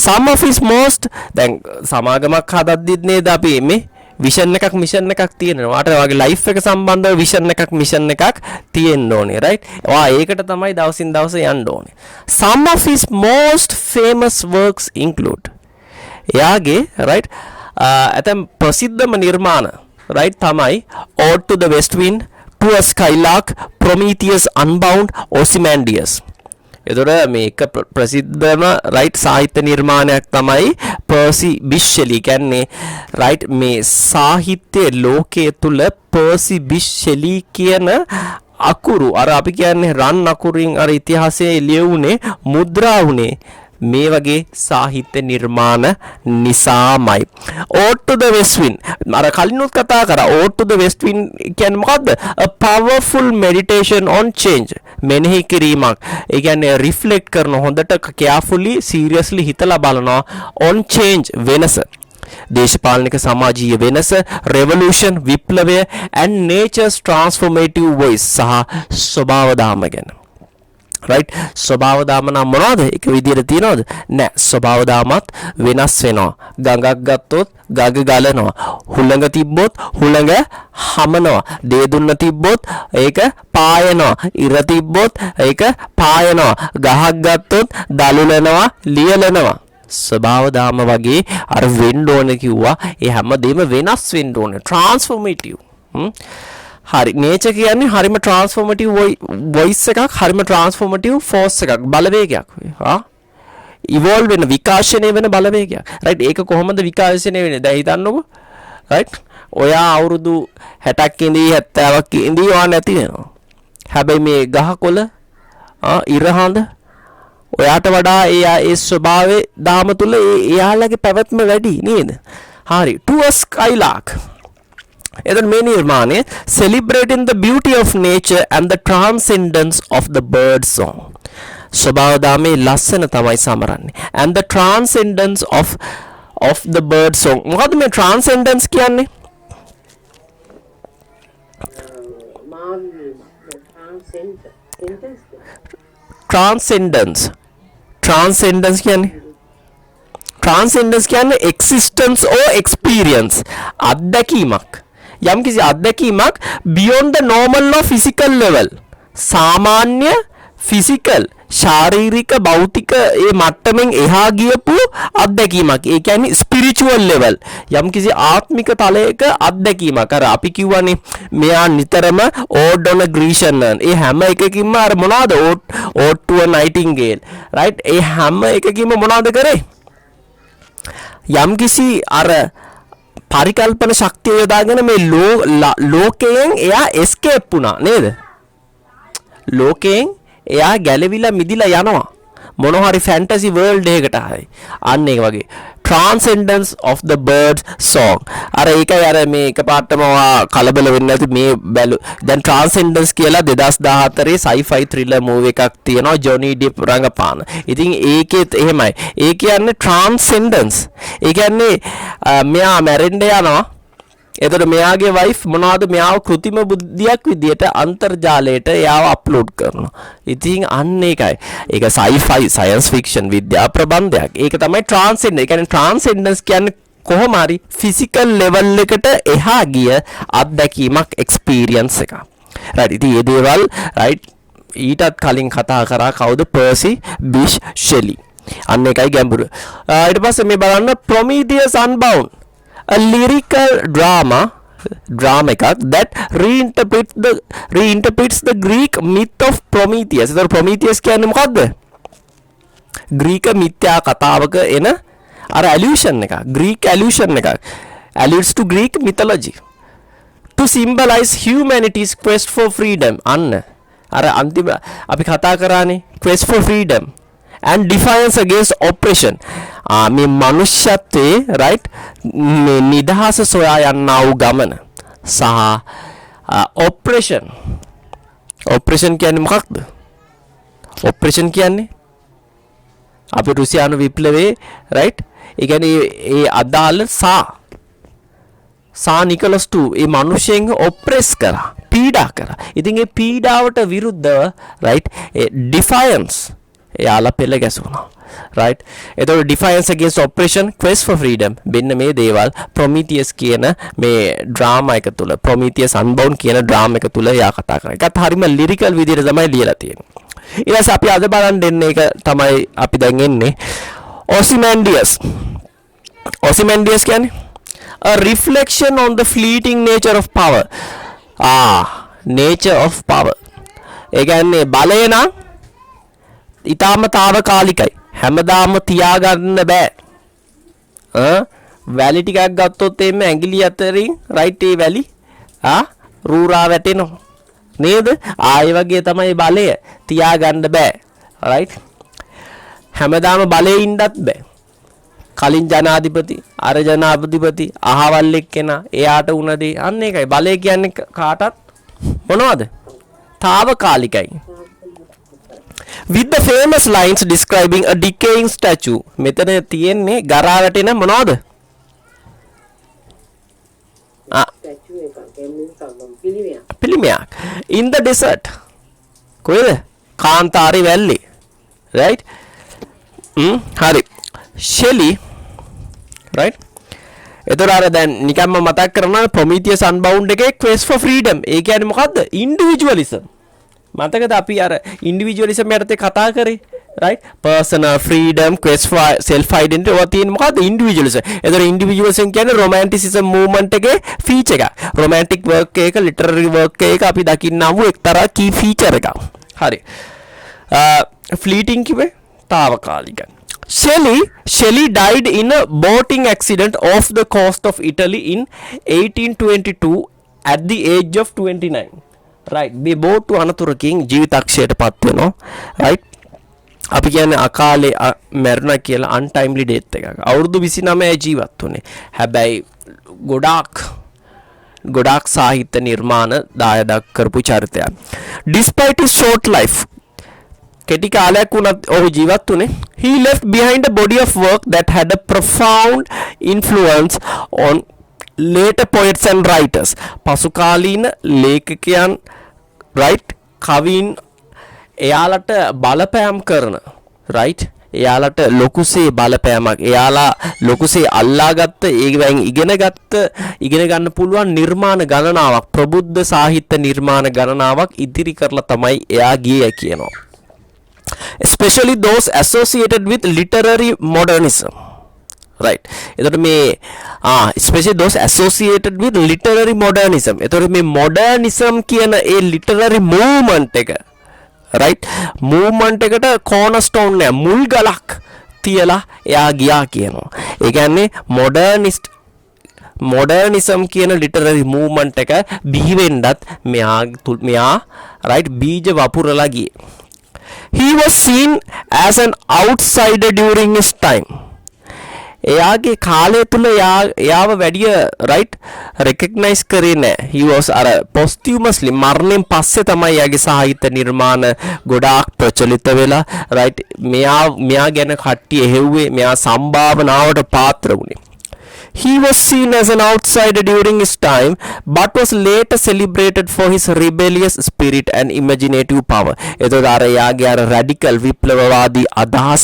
Speaker 1: Some of his most දැන් සමාගමක් හදද්දිත් නේද අපි මේ විෂන් එකක් මිෂන් එකක් තියෙනවා. වාට වගේ ලයිෆ් එක සම්බන්ධව විෂන් එකක් මිෂන් එකක් තියෙන්න ඕනේ right. වා ඒකට තමයි දවසින් දවස යන්න ඕනේ. Some of his most famous works include එයාගේ right ඇතම් ප්‍රසිද්ධම නිර්මාණ right තමයි Ode to the West Wind, To a Skylark, Prometheus Unbound, Ozymandias. එතකොට මේක ප්‍රසිද්ධම right සාහිත්‍ය නිර්මාණයක් තමයි පර්සි බිෂ් ෂෙලි කියන්නේ right මේ සාහිත්‍ය ලෝකයේ තුල පර්සි බිෂ් ෂෙලි කියන අකුරු අර අපි කියන්නේ රන් අකුරින් අර ඉතිහාසයේ ලියුනේ මුද්‍රා වුනේ මේ වගේ සාහිත්‍ය නිර්මාණ නිසාමයි. Ode to the West Wind අර කලිනුත් කතා කරා. Ode to the West Wind කියන්නේ මොකද්ද? A powerful meditation on change. මෙනෙහි කිරීමක්. ඒ කියන්නේ රිෆ්ලෙක්ට් කරන හොඳට carefully seriously හිතලා බලනවා on change වෙනස. දේශපාලනික සමාජීය වෙනස, revolution විප්ලවය and nature's transformative voice සහ ස්වභාව ධාම ගැන. right ස්වභාව ධාම නම් මොනවද? එක විදියට තියනවද? නෑ. ස්වභාව ධාමත් වෙනස් වෙනවා. ගඟක් ගත්තොත් ගඟ ගලනවා. හුළඟ තිබ්බොත් හුළඟ හමනවා. දේ දුන්න තිබ්බොත් ඒක පායනවා. ඉර තිබ්බොත් ඒක පායනවා. ගහක් ගත්තොත් දලුලනවා, ලියලනවා. ස්වභාව ධාම වගේ අර වෙන්න ඕනේ කිව්වා. ඒ හැමදේම වෙනස් වෙන්න ඕනේ. transformative. හරි nature කියන්නේ හරිම transformative voice එකක්, හරිම transformative force එකක්, බලවේගයක්. evolve වෙන විකාශනය වෙන බලවේගයක්. right ඒක කොහොමද විකාශනය වෙන්නේ? දැන් හිතන්නකෝ right ඔයා අවුරුදු 60ක් ඉඳී 70ක් ඉඳී ඔයා නැති වෙනවා. හැබැයි මේ ගහකොළ ඉරහඳ ඔයාට වඩා ඒ ස්වභාවයේ ධාම තුල එයාලගේ පැවැත්ම වැඩි නේද? හරි. To a Skylark එතන මේ නිර්මාණය celebrating the beauty of nature and the transcendence of the bird song. ස්වභාව දාමේ ලස්සන තමයි සමරන්නේ. And the transcendence of the bird song. මොකද්ද මේ transcendence කියන්නේ? Transcendence කියන්නේ existence or experience. අත්දැකීමක්. යම්කිසි අත්දැකීමක් beyond the normal or physical level. සාමාන්‍ය physical ශාරීරික භෞතික ඒ මට්ටමින් එහා ගියපු අත්දැකීමක්. ඒ කියන්නේ spiritual level. යම්කිසි ආත්මික තලයක අත්දැකීමක්. අර අපි කියවනේ මෙයා නිතරම ode on a Grecian urn. ඒ හැම එකකින්ම අර මොනවාද ode to a nightingale. right? ඒ හැම එකකින්ම මොනවද කරේ? යම්කිසි අර පරිකල්පන ශක්තිය යොදාගෙන මේ ලෝකයෙන් එයා escape වුණා නේද? ලෝකයෙන් එයා ගැලවිලා මිදිලා යනවා මොන හරි fantasy world එකකට හරි. අන්න ඒක වගේ transcendence of the bird song. අර ඒකයි අර මේ එකපාරටම කලබල වෙන්නේ නැති මේ බැලු. දැන් transcendence කියලා 2014 sci-fi thriller movie එකක් තියෙනවා Johnny Depp රංගපාන. ඉතින් ඒකෙත් එහෙමයි. ඒ කියන්නේ transcendence. ඒ කියන්නේ මෙයා මැරෙන්න යනවා. එතකොට මෙයාගේ වයිෆ් මොනවද මෙයාව කෘතිම බුද්ධියක් විදියට අන්තර්ජාලයට එයාව අප්ලෝඩ් කරනවා. ඉතින් අන්න ඒකයි. ඒක sci-fi science fiction විද්‍යා ප්‍රබන්ධයක්. ඒක තමයි transcendence. ඒ කියන්නේ transcendence කියන්නේ කොහොම හරි physical level එකට එහා ගිය අත්දැකීමක් experience එකක්. right. ඉතින් මේ දේවල් right ඊටත් කලින් කතා කරා කවුද? Percy Bysshe Shelley. අන්න ඒකයි ගැඹුර. ඊට පස්සේ මේ බලන්න Prometheus Unbound. A lyrical drama එකක් that reinterprets the Greek myth of Prometheus. ඒතර Prometheus කියන්නේ මොකද්ද? ග්‍රීක මිත්‍යා කතාවක එන අර allusion එකක්. Greek allusion එකක්. alludes to Greek mythology to symbolize humanity's quest for freedom. අන්න අර අන්තිම අපි කතා කරානේ quest for freedom and defiance against oppression. මේ මනුෂ්‍යත්වයේ right මේ නිදහස සොයා යනා වූ ගමන සහ oppression කියන්නේ මොකක්ද? oppression කියන්නේ අපි රුසියානු විප්ලවයේ right ඒ කියන්නේ ඒ අදාළ සා නිකලස් 2 ඒ මිනිසෙන් ඔප්‍රෙස් කරා පීඩා කරා. ඉතින් ඒ පීඩාවට විරුද්ධව right ඒ defiance එයාලා පෙළ ගැසුණා. right එතකොට defiance against oppression quest for freedom මෙන්න මේ දේවල් Prometheus කියන මේ ඩ්‍රාමා එක තුල Prometheus Unbound කියන ඩ්‍රාමා එක තුල එයා කතා කරා. ඒකත් හරියම lyrical විදිහට තමයි ලියලා තියෙන්නේ. ඊට පස්සේ අපි අද බලන් දෙන්නේ ඒක තමයි අපි දැන් එන්නේ Ozymandias කියන්නේ a reflection on the fleeting nature of power. nature of power. ඒ කියන්නේ බලය නම් ඊටාම తాවකාලිකයි. හැමදාම තියාගන්න බෑ. වැලි ටිකක් ගත්තොත් එimhe ඇඟිලි අතරින් රයිට් ඒ වැලි රූරා වැටෙනවා. නේද? ආයෙ වගේ තමයි බලය. තියාගන්න බෑ. රයිට්? හැමදාම බලේ ඉන්නත් බෑ. කලින් ජනාධිපති, අර ජනාධිපති, අහවල් එක්කෙනා, එයාට උන දේ අන්න ඒකයි. බලය කියන්නේ කාටත් මොනවද? తాවකාලිකයි. With the famous lines describing a decaying statue. මෙතන තියෙන්නේ ගරා වැටෙන මොනවද? පිළිමයක්. In the desert. කොහෙද? කාන්තාරේ වැල්ලේ. right? හරි. Shelley right? එතකොට දැන් නිකම්ම මතක් කරනවා Prometheus Unbound එකේ quest for freedom. ඒ කියන්නේ මොකද්ද? individualism. මතකද අපි අර ඉන්ඩිවිජුවලිසම් යටතේ කතා කරේ right personal freedom quest for self identity ඔය තියෙන මොකද්ද ඉන්ඩිවිජුවලිසම්. එතකොට ඉන්ඩිවිජුවලිසම් කියන්නේ romanticism movement එකේ feature එකක්. romantic work එක literary work එක අපි දකින්නා වූ එක්තරා key feature එකක්. හරි. fleeting කිව්වේ తాවකාලිකයි. Shelley died in a boating accident off the coast of Italy in 1822 at the age of 29. right මේ බෝට්ටු අනතුරකින් ජීවිතක්ෂයට පත් වෙනවා. right අපි කියන්නේ අකාලේ මැරුණා කියලා untimely death එකක්. අවුරුදු 29 ජීවත් වුණේ. හැබැයි ගොඩාක් ගොඩාක් සාහිත්‍ය නිර්මාණ දායදක් කරපු චරිතයක්. Despite his short life, කෙටි කාලයක් වුණත් ඔහු ජීවත් වුණේ, he left behind a body of work that had a profound influence on later poets and writers. පසුකාලීන ලේඛකයන්, right, කවීන් එයාලට බලපෑම් කරන, right, එයාලට ලොකුසේ බලපෑමක්, එයාලා ලොකුසේ අල්ලාගත්ත, ඒවෙන් ඉගෙන ගන්න පුළුවන් නිර්මාණ ගණනාවක්, ප්‍රබුද්ධ සාහිත්‍ය නිර්මාණ ගණනාවක් ඉදිරි කරලා තමයි එයා ගියේ කියනවා. Especially those associated with literary modernism, right. එතකොට මේ especially those associated with literary modernism. එතකොට මේ modernism කියන ඒ literary movement එක, right, movement එකට cornerstone එක, මුල් ගලක් තියලා එයා ගියා කියනවා. ඒ කියන්නේ modernism කියන literary movement එක බිහි වෙන්නත් මෙයා right බීජ වපුරලා ගියේ. He was seen as an outsider during his time. එයාගේ කාලය තුල එයාව වැඩිය right recognize කරේ නැහැ. He was posthumously මරණයෙන් පස්සේ තමයි එයාගේ සාහිත්‍ය නිර්මාණ ගොඩාක් ප්‍රචලිත වෙලා right මෙයා ගැන කට්ටිය හෙව්වේ, මෙයා සම්භාවනාවට පාත්‍ර වුණේ. He was seen as an outsider during his time, but was later celebrated for his rebellious spirit and imaginative power. එතකොට එයාගේ radical විප්ලවවාදී අදහස්,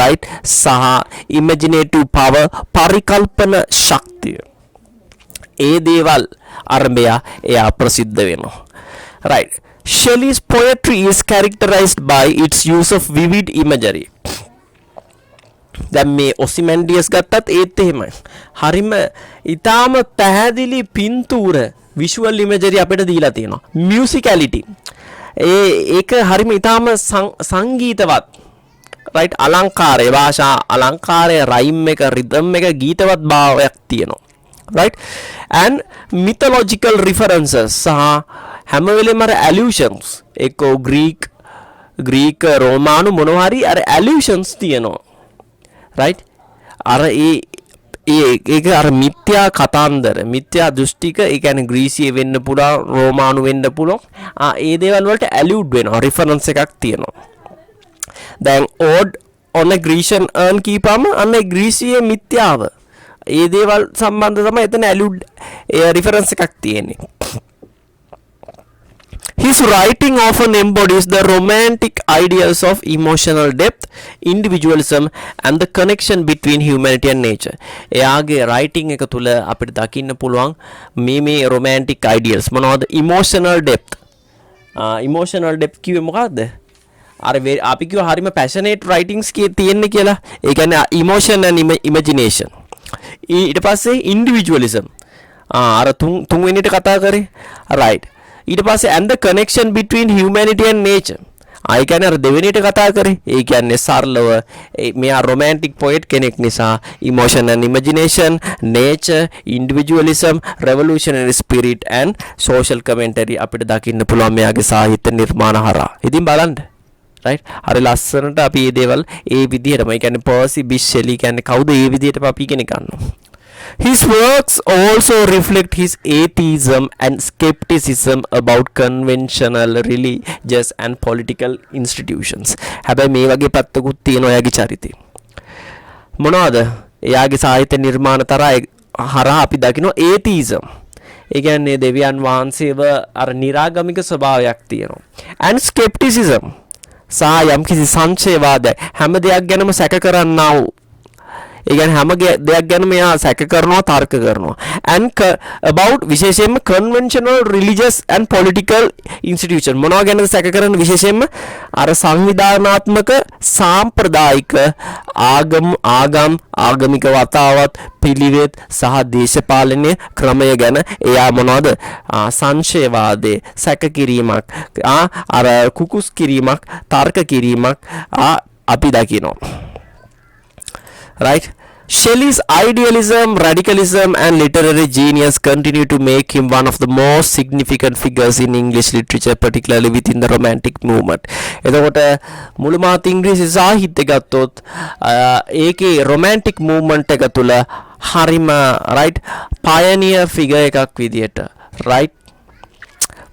Speaker 1: right, සහ imaginative power, පරිකල්පන ශක්තිය, ඒ දේවල් එයා ප්‍රසිද්ධ වෙනවා. Right. Shelley's poetry is characterized by its use of vivid imagery. දැන් මේ ඔසිමැන්ඩියස් ගත්තත් ඒත් එහෙමයි. හරිම ඊටාම පැහැදිලි පින්තූර, visual imagery අපිට දීලා තියෙනවා. musicality ඒක හරිම ඊටාම සංගීතවත්, right, අලංකාරය, භාෂා අලංකාරය, rhyme එක, rhythm එක, ගීතවත් භාවයක් තියෙනවා, right, and mythological references සහ හැම වෙලෙම allusions, ඒකෝ Greek රෝමානු මොනවා හරි allusions තියෙනවා, right. ඒක මිත්‍යා කතාන්දර, මිත්‍යා දෘෂ්ටික, ඒ කියන්නේ ග්‍රීසිය වෙන්න පුළුවන්, රෝමානු වෙන්න පුළුවන්. ඒ දේවල් වලට allude වෙනවා, reference එකක් තියෙනවා. දැන් ode on a Grecian urn කීපම අන්න ග්‍රීසියේ මිත්‍යාව, ඒ දේවල් සම්බන්ධ තමයි එතන allude reference එකක් තියෙන්නේ. His writing often embodies the romantic ideals of emotional depth, individualism, and the connection between humanity and nature. එයාගේ writing එක තුල අපිට දකින්න පුළුවන් මේ romantic ideals මොනවද? emotional depth. emotional depth කිව්වේ මොකක්ද? අපි කිව්ව හරිම passionate writings තියෙන්නේ කියලා. ඒ කියන්නේ emotion and imagination. ඊට පස්සේ individualism. තුන්වෙනිට කතා කරේ. right. ඊට පස්සේ and the connection between humanity and nature. I කියන්නේ දෙවෙනිට කතා කරේ. ඒ කියන්නේ සරලව මෙයා romantic poet කෙනෙක් නිසා emotion and imagination, nature, individualism, revolutionary spirit and social commentary අපිට දකින්න පුළුවන් මෙයාගේ සාහිත්‍ය නිර්මාණ හරහා. ඉතින් බලන්න, right, හරි ලස්සනට අපි මේ දේවල් ඒ විදිහටම, ඒ කියන්නේ පර්සි බිෂ් ෂෙලි කියන්නේ කවුද, ඒ විදිහටම අපි ඉගෙන ගන්නවා. His works also reflect his atheism and skepticism about conventional religious and political institutions. හැබැයි මේ වගේ පැත්තකුත් තියෙනවා එයාගේ චරිතේ. මොනවද? එයාගේ සාහිත්‍ය නිර්මාණ හරහා අපි දකිනවා atheism. ඒ කියන්නේ දෙවියන් වහන්සේව නිරාගමික ස්වභාවයක් තියෙනවා. And skepticism සහ යම්කිසි සංශයවාදයක්, හැම දෙයක් ගැනම සැක කරන්නා වූ, ඒ කියන්නේ හැම දෙයක් ගැනම මෙයා සැක කරනවා, තර්ක කරනවා. and about විශේෂයෙන්ම conventional religious and political institution මොනවා ගැනද සැක කරන්නේ? විශේෂයෙන්ම සංවිධානාත්මක, සාම්ප්‍රදායික ආගමික වතාවත්, පිළිවෙත් සහ දේශපාලනීය ක්‍රමය ගැන එයා මොනවද? සංශයවාදයේ සැක කිරීමක්, කුකුස් කිරීමක්, තර්ක කිරීමක් අපි දකිනවා. right. Shelley's idealism, radicalism, and literary genius continue to make him one of the most significant figures in English literature, particularly within the Romantic movement. එතකොට මුළු මාත් ඉංග්‍රීසි සාහිත්‍ය ගත්තොත් ඒකේ romantic movement එක තුල හරිම right pioneer figure එකක් විදියට right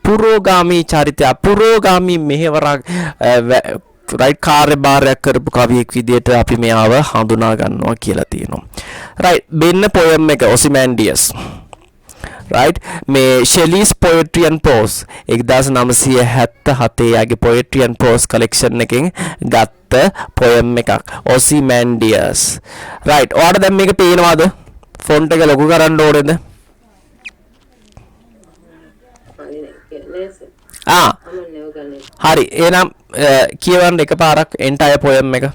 Speaker 1: පුරෝගාමී චරිතය පුරෝගාමී මෙහෙවරක් right කාර්යභාරයක් කරපු කවියෙක් විදියට අපි මෙයාව හඳුනා ගන්නවා කියලා තියෙනවා. right බෙන්න poem එක Ozymandias. right මේ Shelley's poetry and prose 1977 යාගේ poetry and prose collection එකෙන් ගත්ත poem එකක් Ozymandias. right ඔයාලට දැන් මේක පේනවද? font එක ලොකු කරන්න ඕනේද? හරි එහෙනම් කියවන්න එකපාරක් entire poem එක.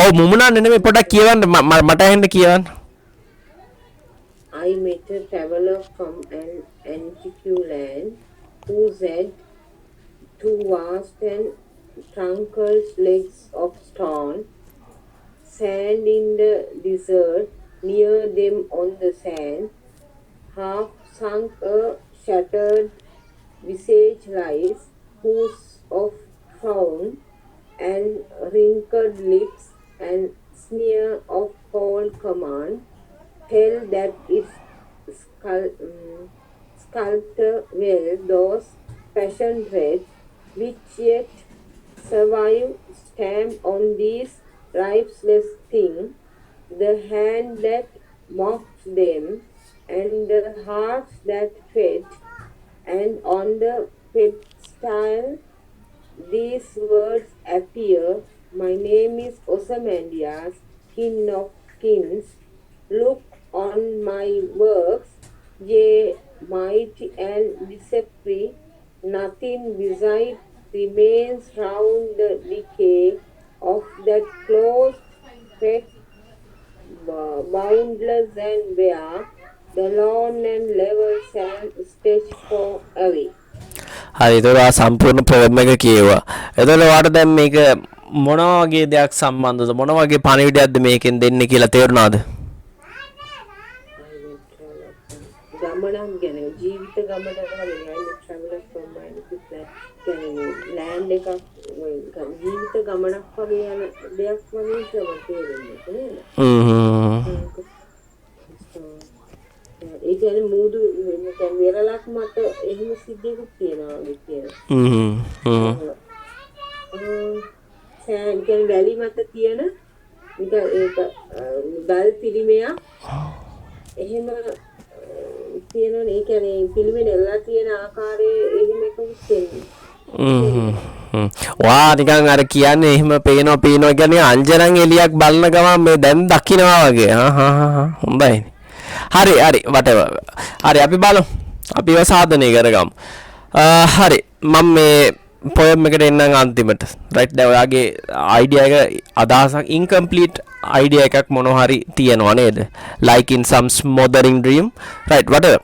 Speaker 1: ඔව් මුමුණන්නේ නෙමෙයි පොඩ්ඩක් කියවන්න මට ඇහෙන්න කියවන්න.
Speaker 2: I met a traveler from an antique land who said two vast and trunkled legs of stone, sand in the desert, near them on the sand, half sunk a shattered visage lies, whose of frown and wrinkled lips and sneer of cold command tell that its sculptor well those passion threads which yet survive stamp on these lifeless things, the hand that mocked them and the hearts that fed, and on the pedestal these words appear: my name is Ozymandias, king of kings. Look on my works, ye mighty and deceptive. Nothing beside remains round the decay of that closed fact, boundless and bare, the lone and level sand stretched for away.
Speaker 1: හරි ඒක සම්පූර්ණ programme එක කියෙව්වා. එතකොට ඔයාලට දැන් මේක මොන වගේ දෙයක් සම්බන්ධද මොන වගේ පණිවිඩයක්ද මේකෙන් දෙන්නේ කියලා තේරුණාද?
Speaker 2: ගමනක් ගැන ජීවිත ගමනක් වගේ traveler from mind කියන්නේ land එකක් ජීවිත ගමනක් වගේ යන දෙයක් වගේ තමයි තේරෙන්නේ නේද? ඒ කියන්නේ මූදු කියන්නේ වෙරළක් මත එහෙම සිද්ධියක් තියෙනවා වගේ කියනවා. කියන්නේ වැලි මත තියෙන නිකන් ඒක ගල් පිළිමයක් එහෙම තියෙනවනේ. ඒ කියන්නේ පිළිමේ නෙල්ලා තියෙන ආකාරයේ එහෙම එකක් තියෙනවා.
Speaker 1: වා නිකන් අර කියන්නේ එහෙම පේනවා කියන්නේ අංජනන් එලියක් බලන ගමන් මේ දැන් දකින්නවා වගේ. හොඳයි. හරි whatever. හරි අපි බලමු. අපි ඒව සාධනය කරගමු. හරි මම මේ poem එකට එන්නම් අන්තිමට. right දැන් ඔයාගේ idea එක අදහසක් incomplete idea එකක් මොනවා හරි තියෙනවා නේද? like in some smothering dream. right whatever.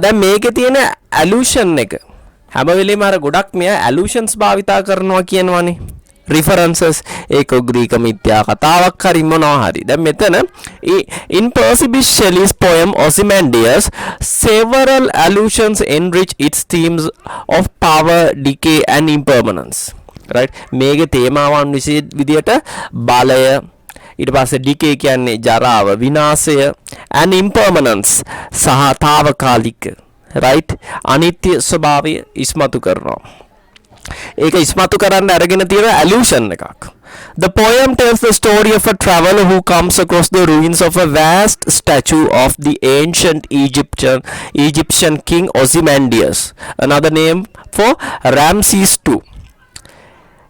Speaker 1: දැන් මේකේ තියෙන allusion එක හැම වෙලේම අර ගොඩක් මෙයා allusions භාවිතා කරනවා කියනවනේ. references ඒක ග්‍රීක මිත්‍යා කතාවක් හරි මොනවා හරි. දැන් මෙතන in Percy Bysshe Shelley's poem Ozymandias several allusions enrich its themes of power, decay and impermanence. right මේකේ තේමාවන් විදියට බලය ඊට පස්සේ decay කියන්නේ ජරාව, විනාශය and impermanence සහ తాවකාලික right අනිත්‍ය ස්වභාවය ඉස්මතු කරනවා. ඒක ඉස්මතු කරන්න අරගෙන තියෙන allusion එකක්. The poem tells the story of a traveler who comes across the ruins of a vast statue of the ancient Egyptian king Ozymandias, another name for Ramses II.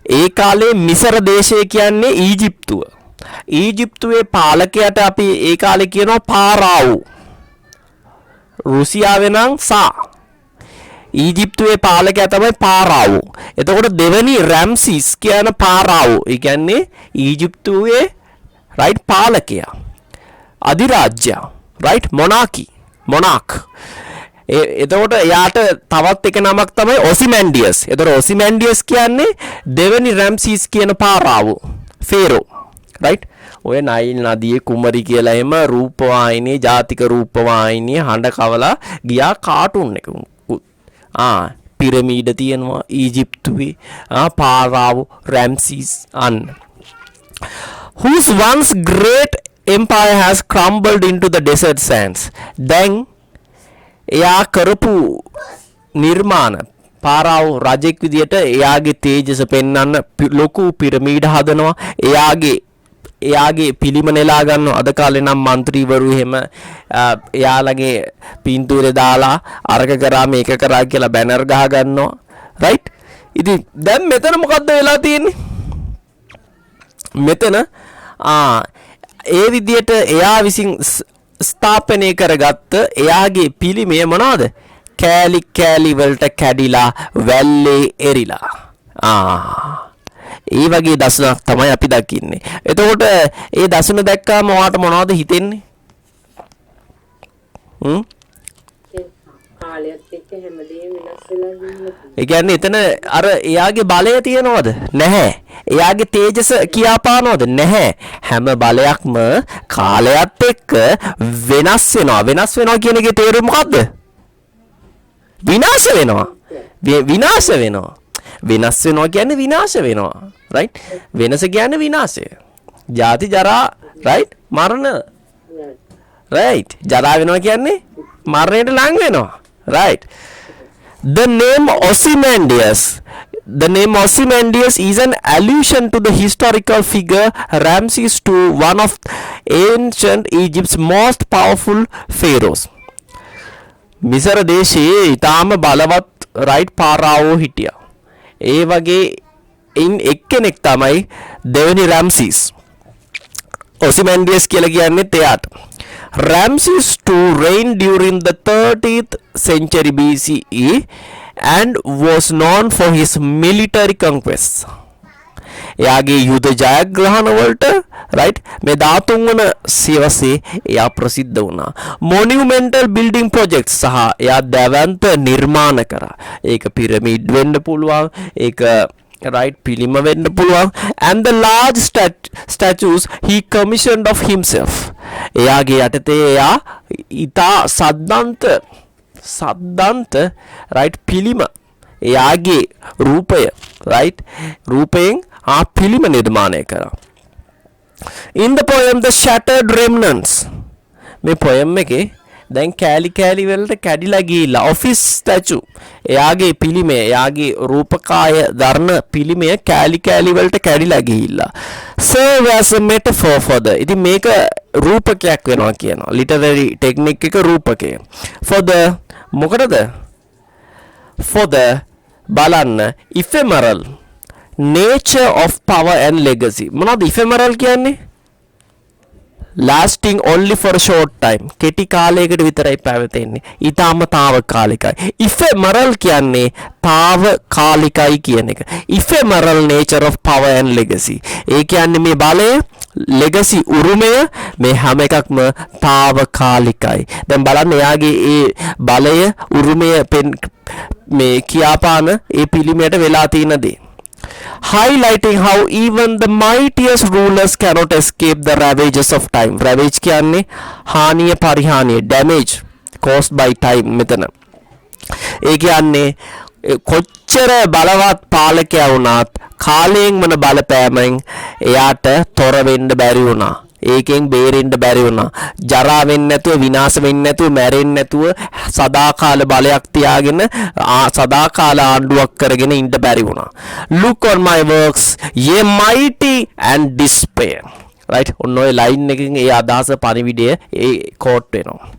Speaker 1: ඒ කාලේ මිසර දේශය කියන්නේ ඊජිප්තුව. ඊජිප්තුවේ පාලකයාට අපි ඒ කාලේ කියනවා පාරාවෝ. රුසියාවේ නම් සා. ඊජිප්තුවේ පාලකයා තමයි පාරාවෝ. එතකොට දෙවෙනි රැම්සිස් කියන පාරාවෝ. ඒ කියන්නේ ඊජිප්තුවේ right පාලකයා. අධිරාජ්‍යයා right monarch. එතකොට එයාට තවත් එක නමක් තමයි ඔසිමැන්ඩියස්. එතකොට ඔසිමැන්ඩියස් කියන්නේ දෙවෙනි රැම්සීස් කියන පාරාව ෆේරෝ. රයිට්. ඔය නයිල් නදියේ කුමරි කියලා එම රූපවාහිනියේ ජාතික රූපවාහිනියේ හඬ කවලා ගියා කාටුන් එක. පිරමීඩ තියෙනවා ඊජිප්තුවේ. පාරාව රැම්සීස් අන්න. Whose once great empire has crumbled into the desert sands. දැන් එයා කරපු නිර්මාණ පාරාව රජෙක් විදියට එයාගේ තේජස පෙන්වන්න ලොකු පිරමීඩ හදනවා. එයාගේ පිළිම නෙලා ගන්නවා. අද කාලේ නම් മന്ത്രിවරු එහෙම එයාලගේ පින්තූරේ දාලා අරක කරා මේක කරා කියලා බැනර් ගහ ගන්නවා. රයිට්. ඉතින් දැන් මෙතන මොකද්ද වෙලා තියෙන්නේ? මෙතන ඒ විදියට එයා විසින් ස්ථාපනය කරගත්ත එයාගේ පිළිමය මොනවද? කෑලි කෑලි වලට කැඩිලා වැල්ලේ එරිලා. ඒ වගේ දසුනක් තමයි අපි දකින්නේ. එතකොට ඒ දසුන දැක්කාම ඔයාට මොනවද හිතෙන්නේ?
Speaker 2: කාලයත් එක්ක හැමදේම වෙනස් වෙලා ඉන්නේ.
Speaker 1: ඒ කියන්නේ එතන අර එයාගේ බලය තියනවද? නැහැ. එයාගේ තේජස කියාපානවද? නැහැ. හැම බලයක්ම කාලයත් එක්ක වෙනස් වෙනවා. වෙනස් වෙනවා කියන එකේ තේරුම මොකද්ද? විනාශ වෙනවා. විනාශ වෙනවා. වෙනස් වෙනවා කියන්නේ විනාශ වෙනවා. රයිට්? වෙනස කියන්නේ විනාශය. ජාති ජරා රයිට්? මරණ. රයිට්? ජරා වෙනවා කියන්නේ මරණයට ලං වෙනවා. Right. The name Ozymandias is an allusion to the historical figure Ramses II, one of ancient Egypt's most powerful pharaohs. මිසර දේශයේ ඊටාම බලවත් රයිට් පාරාවෝ හිටියා. ඒ වගේ එක්කෙනෙක් තමයි දෙවෙනි රැම්සීස්. ඔසිමැන්ඩියස් කියලා කියන්නේත් එයාට. Ramses II reigned during the 30th century BCE and was known for his military conquests. එයාගේ යුද ජයග්‍රහණ වලට රයිට් මේ 13 වන සියවසේ එයා ප්‍රසිද්ධ වුණා. මොනියුමෙන්ටල් බිල්ඩින් ප්‍රොජෙක්ට්ස් සහ එයා දැවැන්ත නිර්මාණ කරා. ඒක පිරමීඩ් වෙන්න පුළුවන්. ඒක right පිළිම වෙන්න පුළුවන්. And the large statues he commissioned of himself. එයාගේ යටතේ එයා ඊතා සද්දන්ත right පිළිම එයාගේ රූපය right රූපයෙන් පිළිම නිර්මාණය කරා. In the poem The Shattered Remnants මේ poem එකේ දැන් කෑලි කෑලි වලට කැඩිලා ගිහිල්ලා ඔෆිස් ස්ටැචු එයාගේ පිළිමය එයාගේ රූපකාය දරන පිළිමය කෑලි කෑලි වලට කැඩිලා ගිහිල්ලා serve as a metaphor for the ඉතින් මේක රූපකයක් වෙනවා කියනවා literary technique එක රූපකය for the මොකටද for the බලන්න ephemeral nature of power and legacy මොනවද ephemeral කියන්නේ lasting only for a short time කෙටි කාලයකට විතරයි පැවතෙන්නේ ඊටාම తాවකාලිකයි ephemeral කියන්නේ తాවකාලිකයි කියන එක ephemeral nature of power and legacy ඒ කියන්නේ මේ බලය legacy උරුමය මේ හැම එකක්ම తాවකාලිකයි දැන් බලන්න එයාගේ ඒ බලය උරුමය මේ කියාපාන ඒ පිළිමයට වෙලා තියෙන දේ highlighting how even the mightiest rulers cannot escape the ravages of time. Ravage කියන්නේ හානිය පරිහානිය damage caused by time මෙතන. ඒ කියන්නේ කොච්චර බලවත් පාලකයා වුණත් කාලයෙන් වන බලපෑමෙන් එයාට තොර වෙන්න බැරි වුණා. ඒකෙන් බේරෙන්න බැරි වුණා. ජරා වෙන්නේ නැතුව විනාශ වෙන්නේ නැතුව මැරෙන්නේ නැතුව සදාකාල බලයක් තියාගෙන සදාකාල ආණ්ඩුවක් කරගෙන ඉන්න බැරි වුණා. Look on my works ye mighty and despair. right ඔන්න ඔය ලයින් එකකින් ඒ අදහස පණිවිඩය ඒ කෝට් වෙනවා.